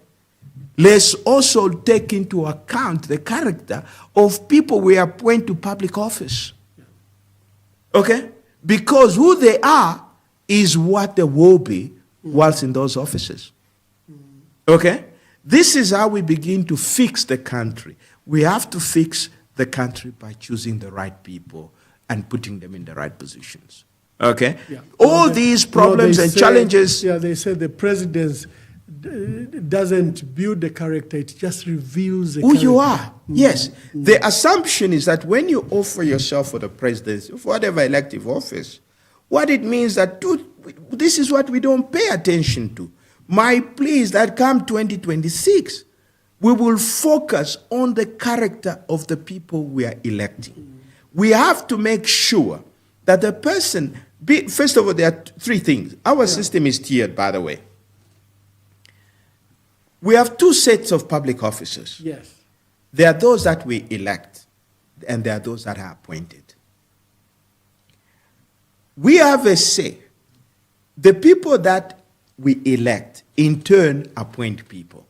C: Let's also take into account the character of people we appoint to public office. Okay? Because who they are is what they will be whilst in those offices. Okay? This is how we begin to fix the country. We have to fix the country by choosing the right people and putting them in the right positions. Okay? Yeah. All these problems and challenges...
A: Yeah, they say the president doesn't build the character, it just reveals the character.
C: Who you are. Yes. The assumption is that when you offer yourself for the presidency, for whatever elective office, what it means that this is what we don't pay attention to. My plea is that come 2026, we will focus on the character of the people we are electing. We have to make sure that the person, first of all, there are three things. Our system is tiered, by the way. We have two sets of public officers.
A: Yes.
C: There are those that we elect, and there are those that are appointed. We have a say. The people that we elect, in turn, appoint people.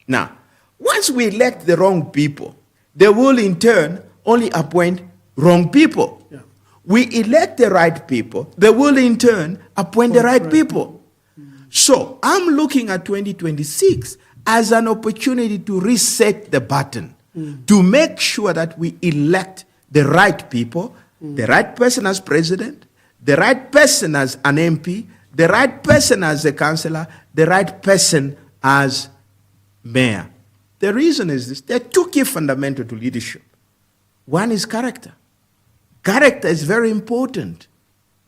C: Now, once we elect the wrong people, they will, in turn, only appoint wrong people. Yeah. We elect the right people, they will, in turn, appoint the right people. So I'm looking at 2026 as an opportunity to reset the button, to make sure that we elect the right people, the right person as president, the right person as an MP, the right person as a councillor, the right person as mayor. The reason is this. There are two key fundamentals to leadership. One is character. Character is very important,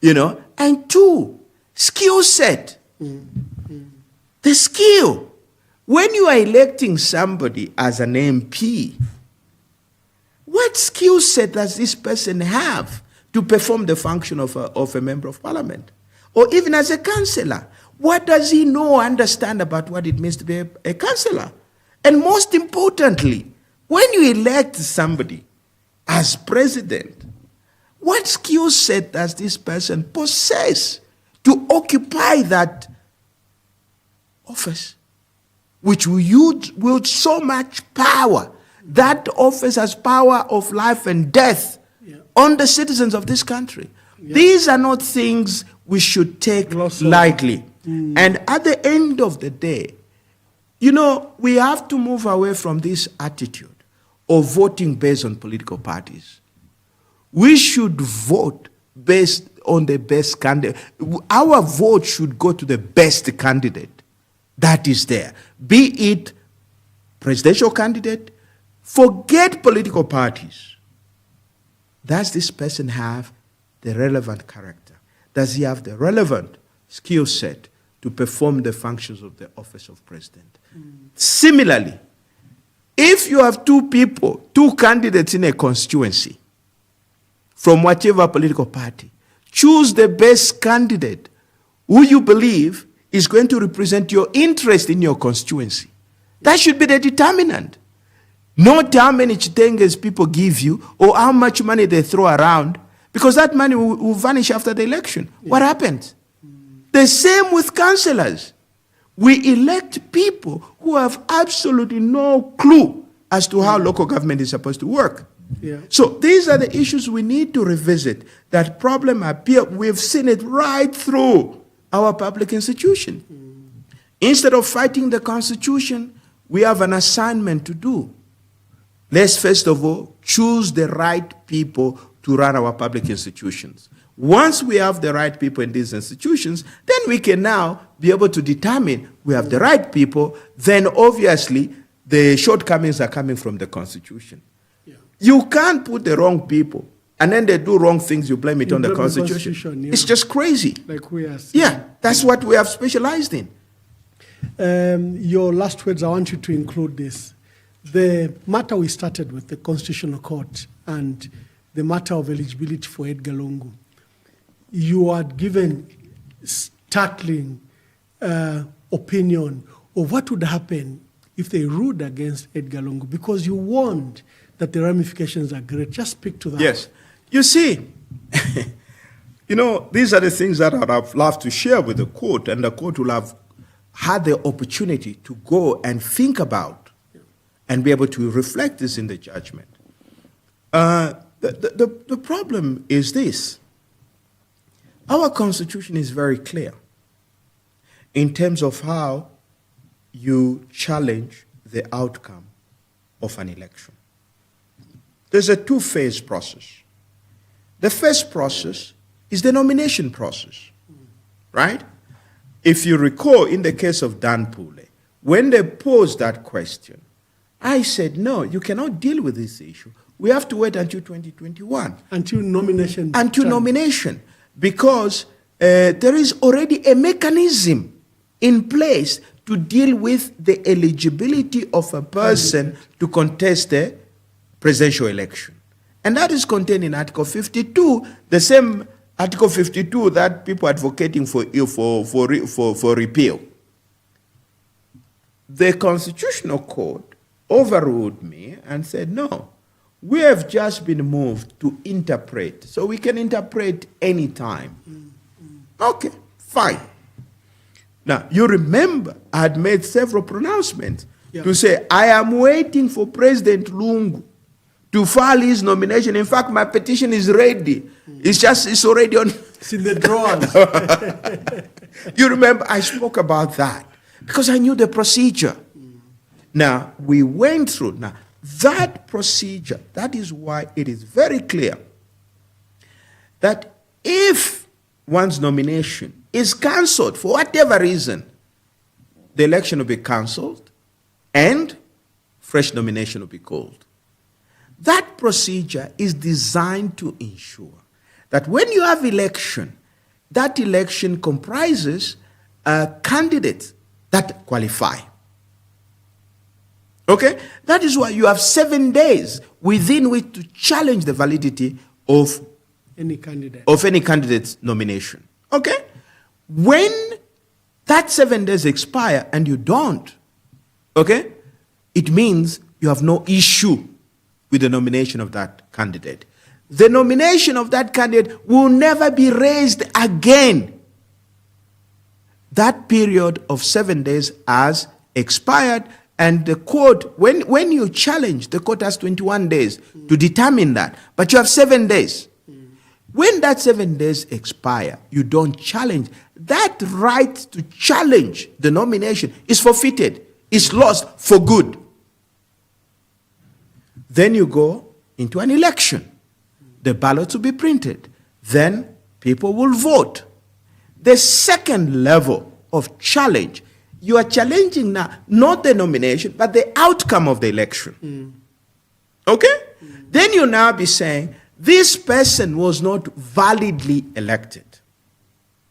C: and two, skill set. The skill. When you are electing somebody as an MP, what skill set does this person have to perform the function of a member of parliament? Or even as a councillor, what does he know or understand about what it means to be a councillor? And most importantly, when you elect somebody as president, what skill set does this person possess to occupy that office, which will wield so much power? That office has power of life and death on the citizens of this country. These are not things we should take lightly. And at the end of the day, you know, we have to move away from this attitude of voting based on political parties. We should vote based on the best candidate. Our vote should go to the best candidate that is there. Be it presidential candidate, forget political parties. Does this person have the relevant character? Does he have the relevant skill set to perform the functions of the office of president? Similarly, if you have two candidates in a constituency, from whatever political party, choose the best candidate who you believe is going to represent your interest in your constituency. That should be the determinant. Not how many chitenges people give you or how much money they throw around, because that money will vanish after the election. What happens? The same with councillors. We elect people who have absolutely no clue as to how local government is supposed to work. So these are the issues we need to revisit. That problem appear, we've seen it right through our public institution. Instead of fighting the Constitution, we have an assignment to do. Let's first of all choose the right people to run our public institutions. Once we have the right people in these institutions, then we can now be able to determine we have the right people. Then obviously the shortcomings are coming from the Constitution. You can't put the wrong people and then they do wrong things, you blame it on the Constitution. It's just crazy.
A: Like we are saying.
C: Yeah, that's what we have specialized in.
A: Your last words, I want you to include this. The matter we started with, the Constitutional Court, and the matter of eligibility for Edgar Lungu, you are given startling opinion of what would happen if they ruled against Edgar Lungu, because you warned that the ramifications are great. Just speak to that.
C: Yes. You see, you know, these are the things that I'd have loved to share with the court, and the court will have had the opportunity to go and think about and be able to reflect this in the judgment. The problem is this. Our Constitution is very clear in terms of how you challenge the outcome of an election. There's a two-phase process. The first process is the nomination process, right? If you recall, in the case of Dan Pule, when they posed that question, I said, no, you cannot deal with this issue. We have to wait until 2021.
A: Until nomination.
C: Until nomination. Because there is already a mechanism in place to deal with the eligibility of a person to contest the presidential election. And that is contained in Article 52, the same Article 52 that people are advocating for repeal. The Constitutional Court overruled me and said, no, we have just been moved to interpret, so we can interpret any time. Okay, fine. Now, you remember I had made several pronouncements to say, I am waiting for President Lungu to file his nomination. In fact, my petition is ready. It's already on.
A: It's in the drawers.
C: You remember I spoke about that because I knew the procedure. Now, we went through. Now, that procedure, that is why it is very clear that if one's nomination is cancelled for whatever reason, the election will be cancelled and fresh nomination will be called. That procedure is designed to ensure that when you have election, that election comprises candidates that qualify. Okay? That is why you have 7 days within which to challenge the validity of
A: any candidate.
C: Of any candidate's nomination. Okay? When that 7 days expire and you don't, okay, it means you have no issue with the nomination of that candidate. The nomination of that candidate will never be raised again. That period of 7 days has expired, and the court, when you challenge, the court has 21 days to determine that, but you have 7 days. When that 7 days expire, you don't challenge. That right to challenge the nomination is forfeited, is lost for good. Then you go into an election. The ballot will be printed. Then people will vote. The second level of challenge, you are challenging now not the nomination, but the outcome of the election. Okay? Then you now be saying, this person was not validly elected.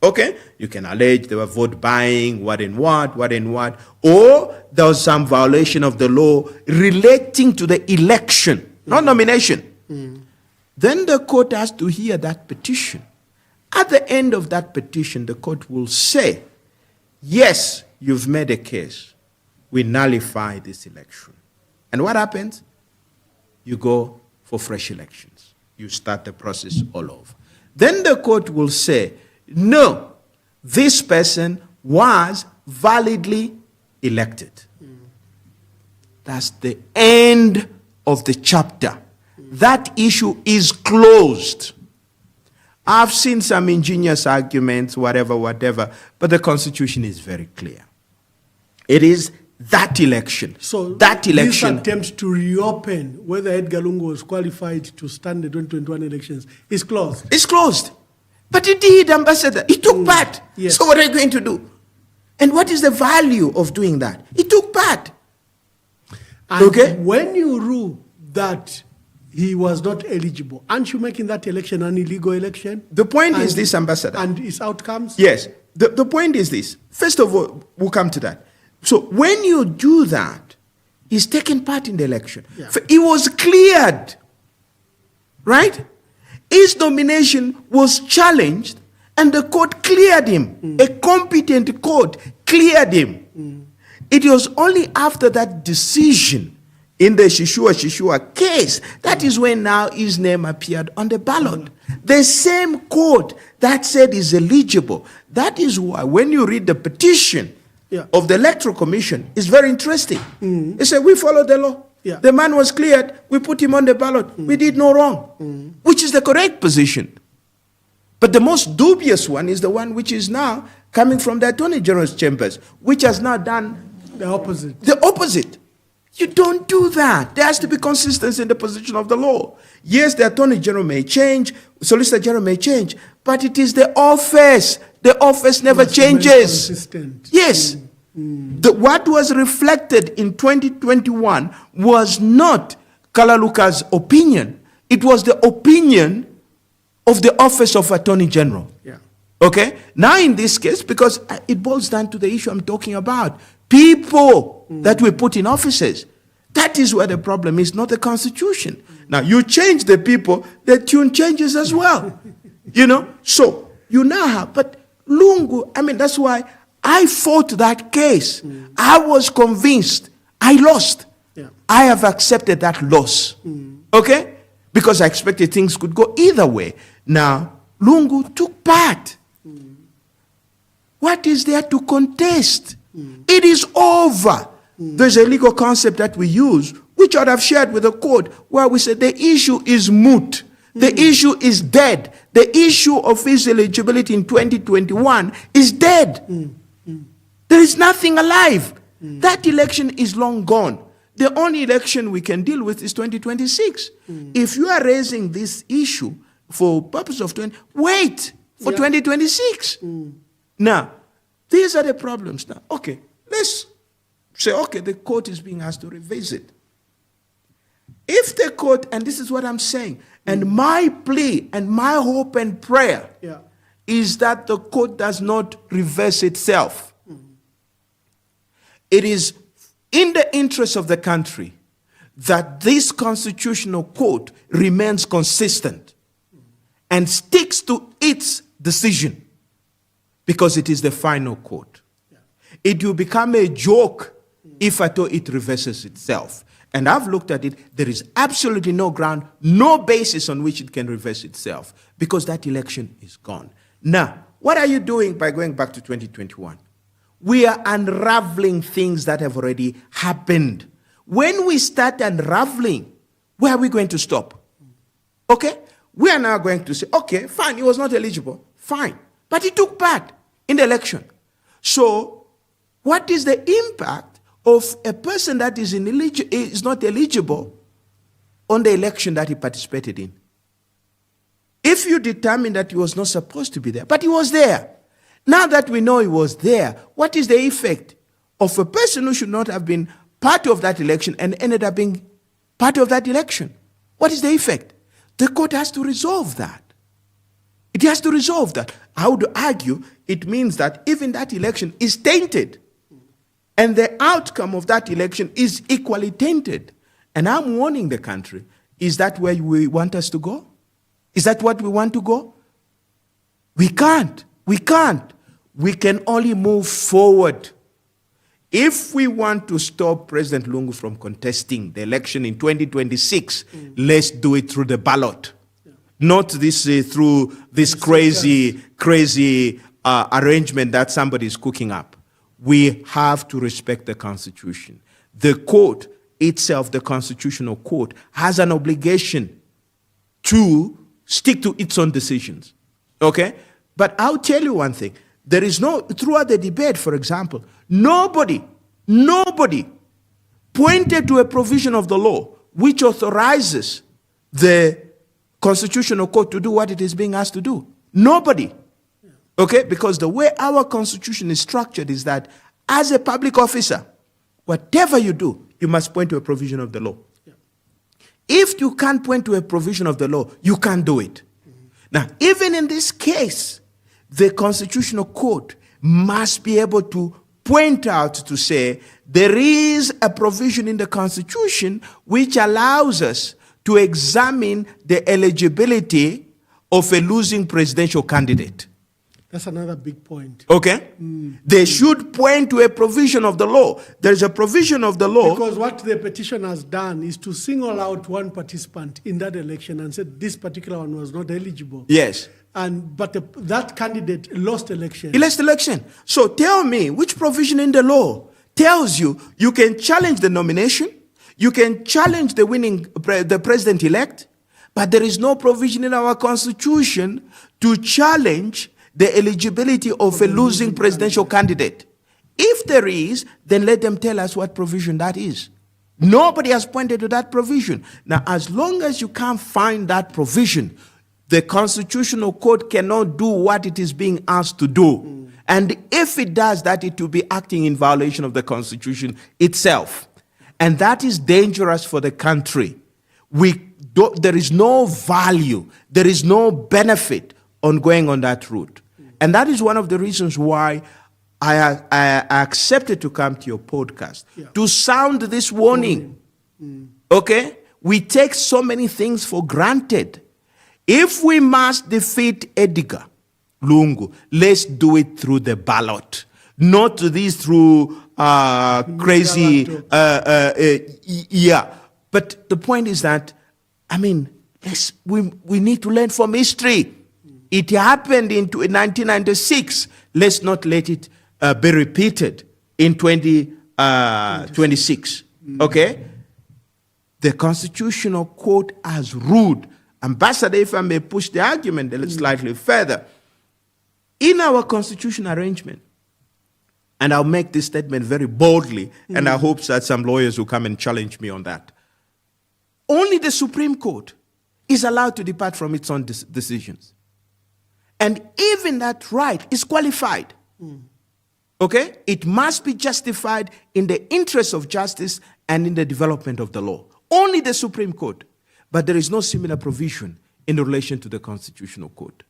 C: Okay? You can allege there were vote buying, what and what, or there was some violation of the law relating to the election, not nomination. Then the court has to hear that petition. At the end of that petition, the court will say, yes, you've made a case. We nullify this election. And what happens? You go for fresh elections. You start the process all over. Then the court will say, no, this person was validly elected. That's the end of the chapter. That issue is closed. I've seen some ingenious arguments, whatever, but the Constitution is very clear. It is that election.
A: So
C: that election,
A: this attempt to reopen whether Edgar Lungu was qualified to stand the 2021 elections is closed.
C: It's closed. But it did, Ambassador. It took part.
A: Yes.
C: So what are you going to do? And what is the value of doing that? It took part.
A: And
C: Okay?
A: when you rule that he was not eligible, aren't you making that election an illegal election?
C: The point is this, Ambassador.
A: And its outcomes?
C: Yes. The point is this. First of all, we'll come to that. So when you do that, he's taking part in the election.
A: Yeah.
C: He was cleared. Right? His nomination was challenged and the court cleared him. A competent court cleared him. It was only after that decision in the Shishua case, that is when now his name appeared on the ballot. The same court that said he's eligible. That is why when you read the petition of the Electoral Commission, it's very interesting. They say, we follow the law. The man was cleared. We put him on the ballot. We did no wrong, which is the correct position. But the most dubious one is the one which is now coming from the Attorney General's chambers, which has now done
A: the opposite.
C: The opposite. You don't do that. There has to be consistency in the position of the law. Yes, the Attorney General may change, Solicitor General may change, but it is the office. The office never changes.
A: Consistent.
C: Yes. What was reflected in 2021 was not Kalaluka's opinion. It was the opinion of the Office of Attorney General.
A: Yeah.
C: Okay? Now in this case, because it boils down to the issue I'm talking about, people that we put in offices. That is where the problem is, not the Constitution. Now, you change the people, the tune changes as well. You know? So, you now have, but Lungu, I mean, that's why I fought that case. I was convinced. I lost.
A: Yeah.
C: I have accepted that loss. Okay? Because I expected things could go either way. Now, Lungu took part. What is there to contest? It is over. There's a legal concept that we use, which I would have shared with the court, where we said the issue is moot. The issue is dead. The issue of his eligibility in 2021 is dead. There is nothing alive. That election is long gone. The only election we can deal with is 2026. If you are raising this issue for purpose of wait for 2026. Now, these are the problems now. Okay, let's say, okay, the court is being asked to revisit. If the court, and this is what I'm saying, and my plea and my hope and prayer is that the court does not reverse itself. It is in the interest of the country that this constitutional court remains consistent and sticks to its decision, because it is the final court. It will become a joke if at all it reverses itself. And I've looked at it, there is absolutely no ground, no basis on which it can reverse itself, because that election is gone. Now, what are you doing by going back to 2021? We are unraveling things that have already happened. When we start unraveling, where are we going to stop? Okay? We are now going to say, okay, fine, he was not eligible. Fine. But he took part in the election. So, what is the impact of a person that is not eligible on the election that he participated in? If you determine that he was not supposed to be there, but he was there, now that we know he was there, what is the effect of a person who should not have been part of that election and ended up being part of that election? What is the effect? The court has to resolve that. It has to resolve that. I would argue it means that even that election is tainted. And the outcome of that election is equally tainted. And I'm warning the country, is that where we want us to go? Is that what we want to go? We can't. We can't. We can only move forward. If we want to stop President Lungu from contesting the election in 2026, let's do it through the ballot. Not this through this crazy arrangement that somebody is cooking up. We have to respect the Constitution. The court itself, the Constitutional Court, has an obligation to stick to its own decisions. Okay? But I'll tell you one thing. There is throughout the debate, for example, nobody pointed to a provision of the law which authorizes the Constitutional Court to do what it is being asked to do. Nobody. Okay? Because the way our Constitution is structured is that as a public officer, whatever you do, you must point to a provision of the law. Yeah. If you can't point to a provision of the law, you can't do it. Now, even in this case, the Constitutional Court must be able to point out to say there is a provision in the Constitution which allows us to examine the eligibility of a losing presidential candidate.
A: That's another big point.
C: Okay? They should point to a provision of the law. There's a provision of the law.
A: Because what the petition has done is to single out one participant in that election and said this particular one was not eligible.
C: Yes.
A: But that candidate lost election.
C: He lost election. So tell me, which provision in the law tells you you can challenge the nomination, you can challenge the president-elect, but there is no provision in our Constitution to challenge the eligibility of a losing presidential candidate. If there is, then let them tell us what provision that is. Nobody has pointed to that provision. Now, as long as you can't find that provision, the Constitutional Court cannot do what it is being asked to do. And if it does that, it will be acting in violation of the Constitution itself. And that is dangerous for the country. There is no value, there is no benefit on going on that route. And that is one of the reasons why I accepted to come to your podcast, to sound this warning. Okay? We take so many things for granted. If we must defeat Edgar Lungu, let's do it through the ballot, not this through crazy, But the point is that, we need to learn from history. It happened in 1996. Let's not let it be repeated in 2026. Okay? The Constitutional Court has ruled. Ambassador, if I may push the argument a little slightly further, in our constitution arrangement, and I'll make this statement very boldly, and I hope that some lawyers will come and challenge me on that. Only the Supreme Court is allowed to depart from its own decisions. And even that right is qualified. Okay? It must be justified in the interest of justice and in the development of the law. Only the Supreme Court. But there is no similar provision in relation to the Constitutional Court.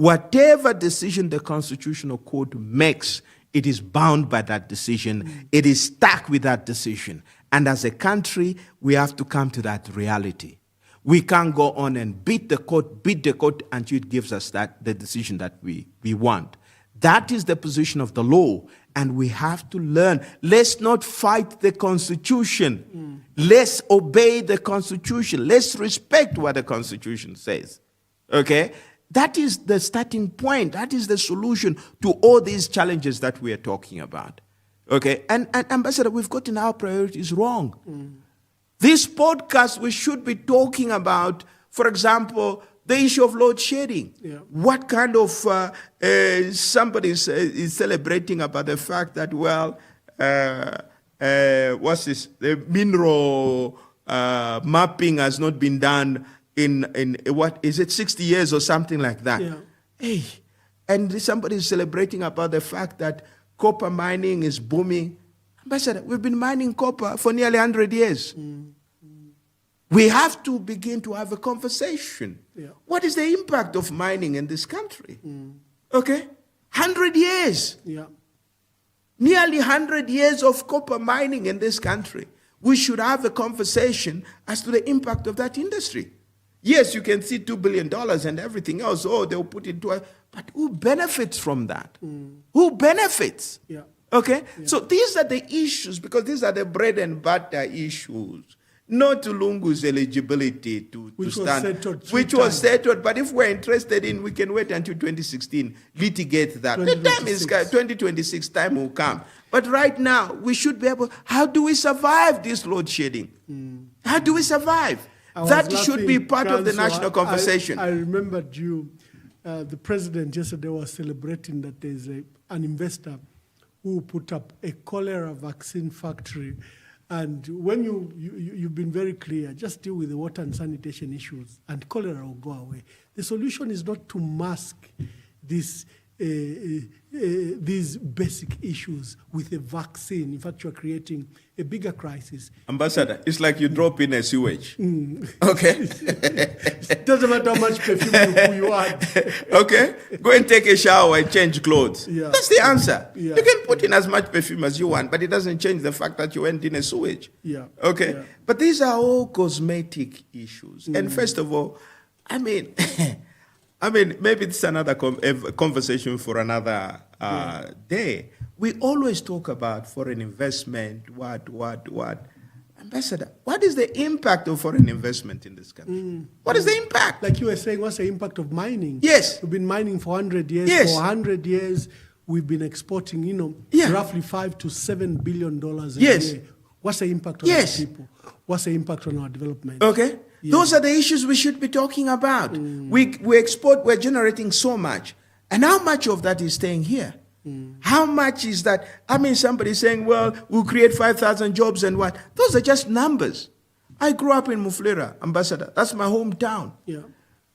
C: Whatever decision the Constitutional Court makes, it is bound by that decision. It is stuck with that decision. And as a country, we have to come to that reality. We can't go on and beat the court until it gives us the decision that we want. That is the position of the law, and we have to learn. Let's not fight the Constitution. Let's obey the Constitution. Let's respect what the Constitution says. Okay? That is the starting point. That is the solution to all these challenges that we are talking about. Okay? And Ambassador, we've gotten our priorities wrong. This podcast, we should be talking about, for example, the issue of load shedding.
A: Yeah.
C: What kind of, somebody is celebrating about the fact that, well, what's this? The mineral mapping has not been done in what is it, 60 years or something like that.
A: Yeah.
C: Hey, and somebody is celebrating about the fact that copper mining is booming. Ambassador, we've been mining copper for nearly 100 years. We have to begin to have a conversation.
A: Yeah.
C: What is the impact of mining in this country? Okay? 100 years.
A: Yeah.
C: Nearly 100 years of copper mining in this country. We should have a conversation as to the impact of that industry. Yes, you can see $2 billion and everything else. Oh, they'll put it to but who benefits from that? Who benefits?
A: Yeah.
C: Okay? Yeah. So these are the issues, because these are the bread and butter issues. Not Lungu's eligibility to stand, which was settled. But if we're interested in, we can wait until 2016, litigate that. The time is 2026, time will come. But right now, we should be able, how do we survive this load shedding? How do we survive? That should be part of the national conversation.
A: I remembered the president yesterday was celebrating that there's an investor who put up a cholera vaccine factory. And when you've been very clear, just deal with the water and sanitation issues, and cholera will go away. The solution is not to mask these basic issues with a vaccine. In fact, you're creating a bigger crisis.
B: Ambassador, it's like you drop in a sewage. Okay?
A: It doesn't matter how much perfume you add.
B: Okay? Go and take a shower and change clothes.
A: Yeah.
B: That's the answer.
A: Yeah.
B: You can put in as much perfume as you want, but it doesn't change the fact that you went in a sewage.
A: Yeah.
B: Okay?
A: Yeah.
B: But these are all cosmetic issues. And first of all, I mean, maybe it's another conversation for another day. We always talk about foreign investment, what. Ambassador, what is the impact of foreign investment in this country? What is the impact?
A: Like you were saying, what's the impact of mining?
C: Yes.
A: We've been mining for 100 years.
C: Yes.
A: For 100 years, we've been exporting, roughly $5 to $7 billion a year. What's the impact on our people? What's the impact on our development?
C: Okay.
A: Yeah.
C: Those are the issues we should be talking about. We export, we're generating so much. And how much of that is staying here? How much is that? Somebody's saying, well, we'll create 5,000 jobs and what? Those are just numbers. I grew up in Mufulira, Ambassador. That's my hometown.
A: Yeah.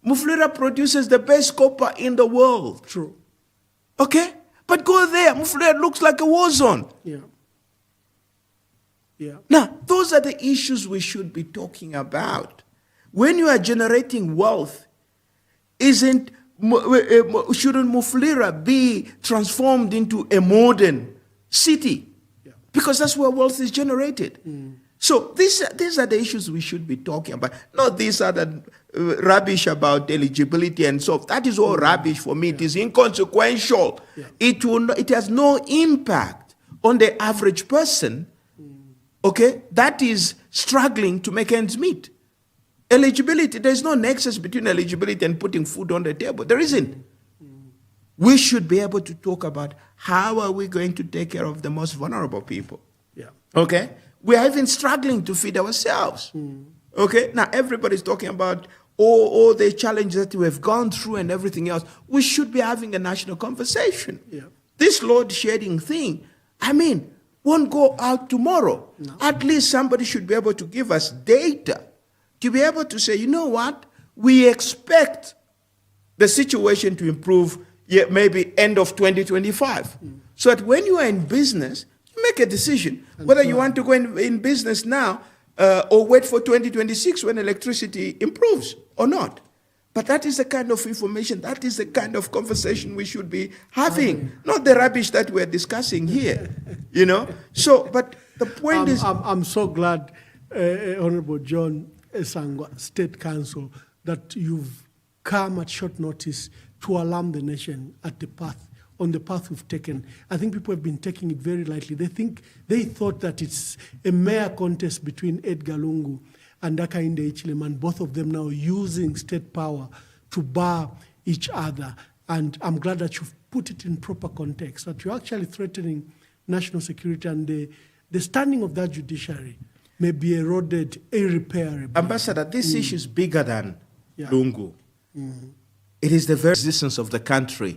C: Mufulira produces the best copper in the world.
A: True.
C: Okay? But go there. Mufulira looks like a war zone.
A: Yeah. Yeah.
C: Now, those are the issues we should be talking about. When you are generating wealth, shouldn't Mufulira be transformed into a modern city? Yeah. Because that's where wealth is generated. So these are the issues we should be talking about. Not these are the rubbish about eligibility and so on. That is all rubbish for me. It is inconsequential. Yeah. It has no impact on the average person, okay, that is struggling to make ends meet. Eligibility, there's no nexus between eligibility and putting food on the table. There isn't. We should be able to talk about how are we going to take care of the most vulnerable people.
A: Yeah.
C: Okay? We are even struggling to feed ourselves. Okay? Now, everybody's talking about all the challenges that we have gone through and everything else. We should be having a national conversation.
A: Yeah.
C: This load shedding thing, won't go out tomorrow. No. At least somebody should be able to give us data to be able to say, you know what, we expect the situation to improve maybe end of 2025. So that when you are in business, you make a decision whether you want to go in business now or wait for 2026 when electricity improves or not. But that is the kind of information, that is the kind of conversation we should be having, not the rubbish that we're discussing here, So, but the point is...
A: I'm so glad, Honorable John Sangwa, State Council, that you've come at short notice to alarm the nation on the path we've taken. I think people have been taking it very lightly. They thought that it's a mere contest between Edgar Lungu and Hakainde Hichilema, and both of them now using state power to bar each other. And I'm glad that you've put it in proper context, that you're actually threatening national security, and the standing of that judiciary may be eroded irreparably.
C: Ambassador, this issue is bigger than Lungu. It is the very existence of the country.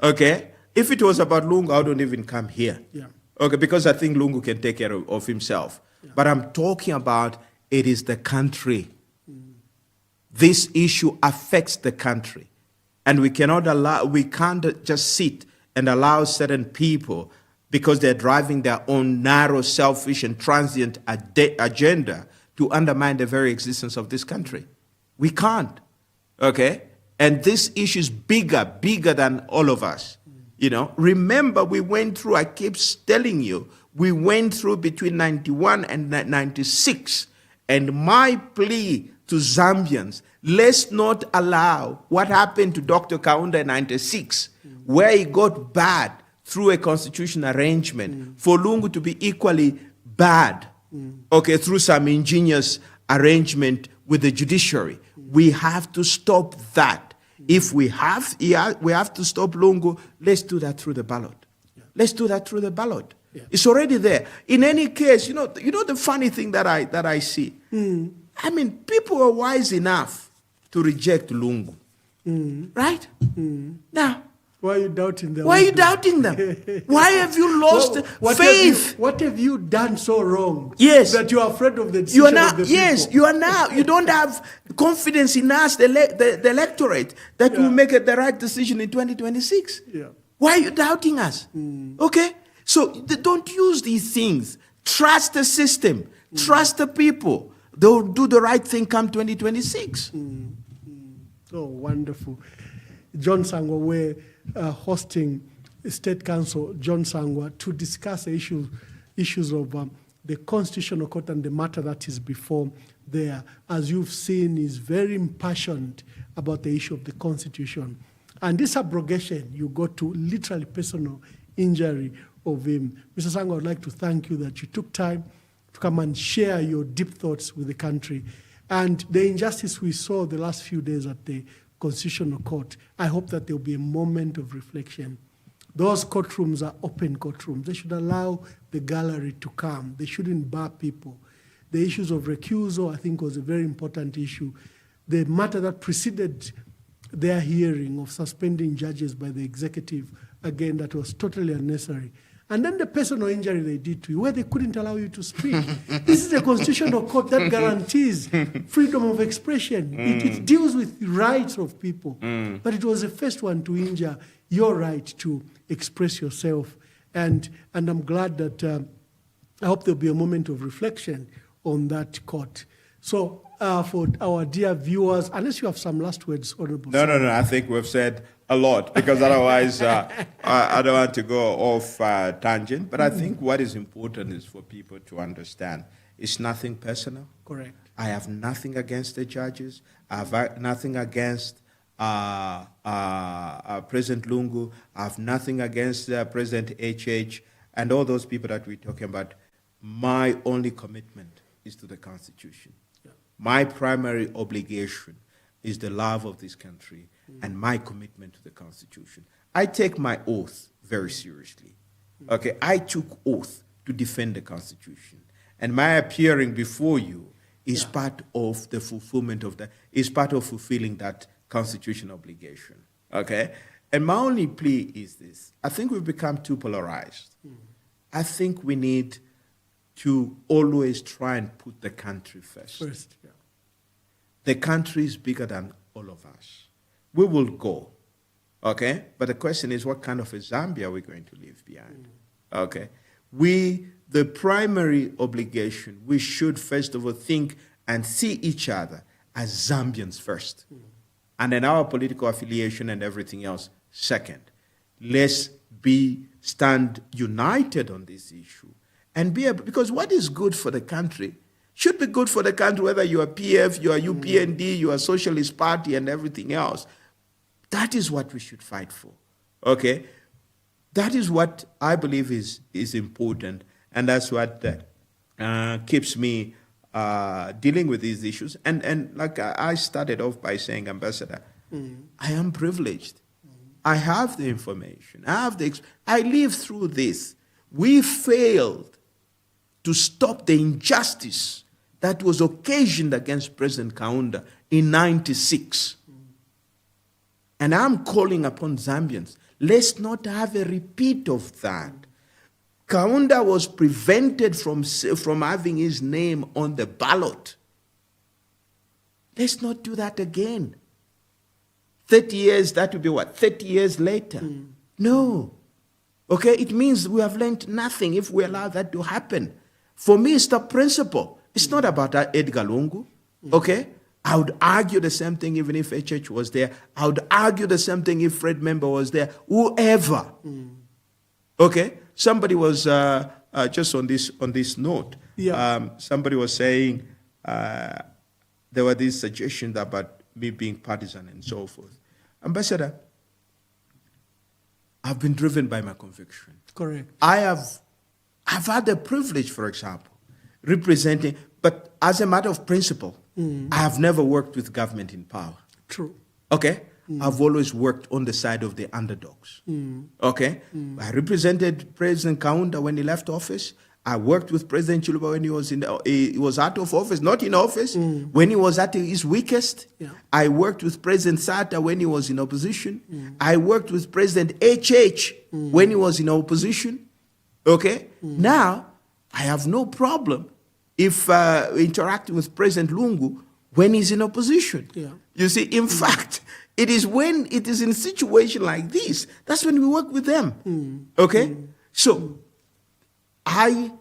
C: Okay? If it was about Lungu, I wouldn't even come here. Okay, because I think Lungu can take care of himself. But I'm talking about it is the country. This issue affects the country. And we can't just sit and allow certain people, because they're driving their own narrow, selfish, and transient agenda, to undermine the very existence of this country. We can't. Okay? And this issue is bigger than all of us. Remember, we went through, I keep telling you, we went through between 91 and 96. And my plea to Zambians, let's not allow what happened to Dr. Kaunda in 96, where he got bad through a constitutional arrangement, for Lungu to be equally bad, okay, through some ingenious arrangement with the judiciary. We have to stop that. If we have to stop Lungu, let's do that through the ballot. Let's do that through the ballot. It's already there. In any case, the funny thing that I see. I mean, people are wise enough to reject Lungu, right? Now,
A: why are you doubting them?
C: Why are you doubting them? Why have you lost faith?
A: What have you done so wrong?
C: Yes.
A: That you are afraid of the decision of the people?
C: Yes, you are now. You don't have confidence in us, the electorate, that will make the right decision in 2026. Why are you doubting us? Okay? So don't use these things. Trust the system. Trust the people. They'll do the right thing come 2026.
A: Oh, wonderful. John Sangwa, we're hosting State Council John Sangwa to discuss the issues of the Constitutional Court and the matter that is before there. As you've seen, is very impassioned about the issue of the Constitution. And this abrogation, you got to literally personal injury of him. Mr. Sangwa, I would like to thank you that you took time to come and share your deep thoughts with the country. And the injustice we saw the last few days at the Constitutional Court, I hope that there will be a moment of reflection. Those courtrooms are open courtrooms. They should allow the gallery to come. They shouldn't bar people. The issues of recusal, I think, was a very important issue. The matter that preceded their hearing of suspending judges by the executive, again, that was totally unnecessary. And then the personal injury they did to you, where they couldn't allow you to speak. This is a constitutional court that guarantees freedom of expression. It deals with the rights of people. But it was the first one to injure your right to express yourself. And I'm glad that I hope there'll be a moment of reflection on that court. So for our dear viewers, unless you have some last words, Honorable.
B: No. I think we've said a lot, because otherwise I don't want to go off tangent. But I think what is important is for people to understand it's nothing personal.
A: Correct.
B: I have nothing against the judges. I have nothing against President Lungu. I have nothing against President HH and all those people that we're talking about. My only commitment is to the Constitution. Yeah. My primary obligation is the love of this country and my commitment to the Constitution. I take my oath very seriously. Okay, I took oath to defend the Constitution. And my appearing before you is part of the fulfillment of is part of fulfilling that constitutional obligation. Okay? And my only plea is this. I think we've become too polarized. I think we need to always try and put the country first. The country is bigger than all of us. We will go, okay? But the question is, what kind of a Zambia are we going to leave behind? Okay? The primary obligation, we should first of all think and see each other as Zambians first. and then our political affiliation and everything else second. Let's stand united on this issue and because what is good for the country should be good for the country, whether you are PF, you are UPND, you are Socialist Party and everything else. That is what we should fight for, okay? That is what I believe is important, and that's what keeps me dealing with these issues. And like I started off by saying, Ambassador, I am privileged. I have the information. I lived through this. We failed to stop the injustice that was occasioned against President Kaunda in 96. And I'm calling upon Zambians, let's not have a repeat of that. Kaunda was prevented from having his name on the ballot. Let's not do that again. 30 years, that would be what, 30 years later? No. Okay, it means we have learned nothing if we allow that to happen. For me, it's the principle. It's not about Edgar Lungu, okay? I would argue the same thing even if HH was there. I would argue the same thing if Fred Member was there. Whoever. Okay? Somebody was, just on this note, somebody was saying there were these suggestions about me being partisan and so forth. Ambassador, I've been driven by my conviction.
A: Correct.
B: I've had the privilege, for example, representing, but as a matter of principle, I have never worked with government in power.
A: True.
B: Okay? I've always worked on the side of the underdogs. Okay? I represented President Kaunda when he left office. I worked with President Chiluba when he was out of office, not in office, when he was at his weakest.
A: Yeah.
B: I worked with President Sata when he was in opposition. I worked with President HH when he was in opposition. Okay? Now, I have no problem if interacting with President Lungu when he's in opposition.
A: Yeah.
B: You see, in fact, it is when it is in a situation like this, that's when we work with them. Okay? So, I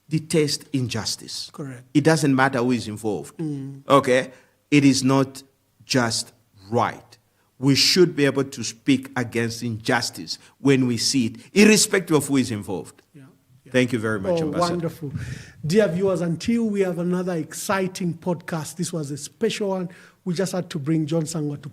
B: detest injustice.
A: Correct.
B: It doesn't matter who is involved. Okay? It is not just right. We should be able to speak against injustice when we see it, irrespective of who is involved.
A: Yeah.
B: Thank you very much, Ambassador.
A: Wonderful. Dear viewers, until we have another exciting podcast, this was a special one. We just had to bring John Sangwa to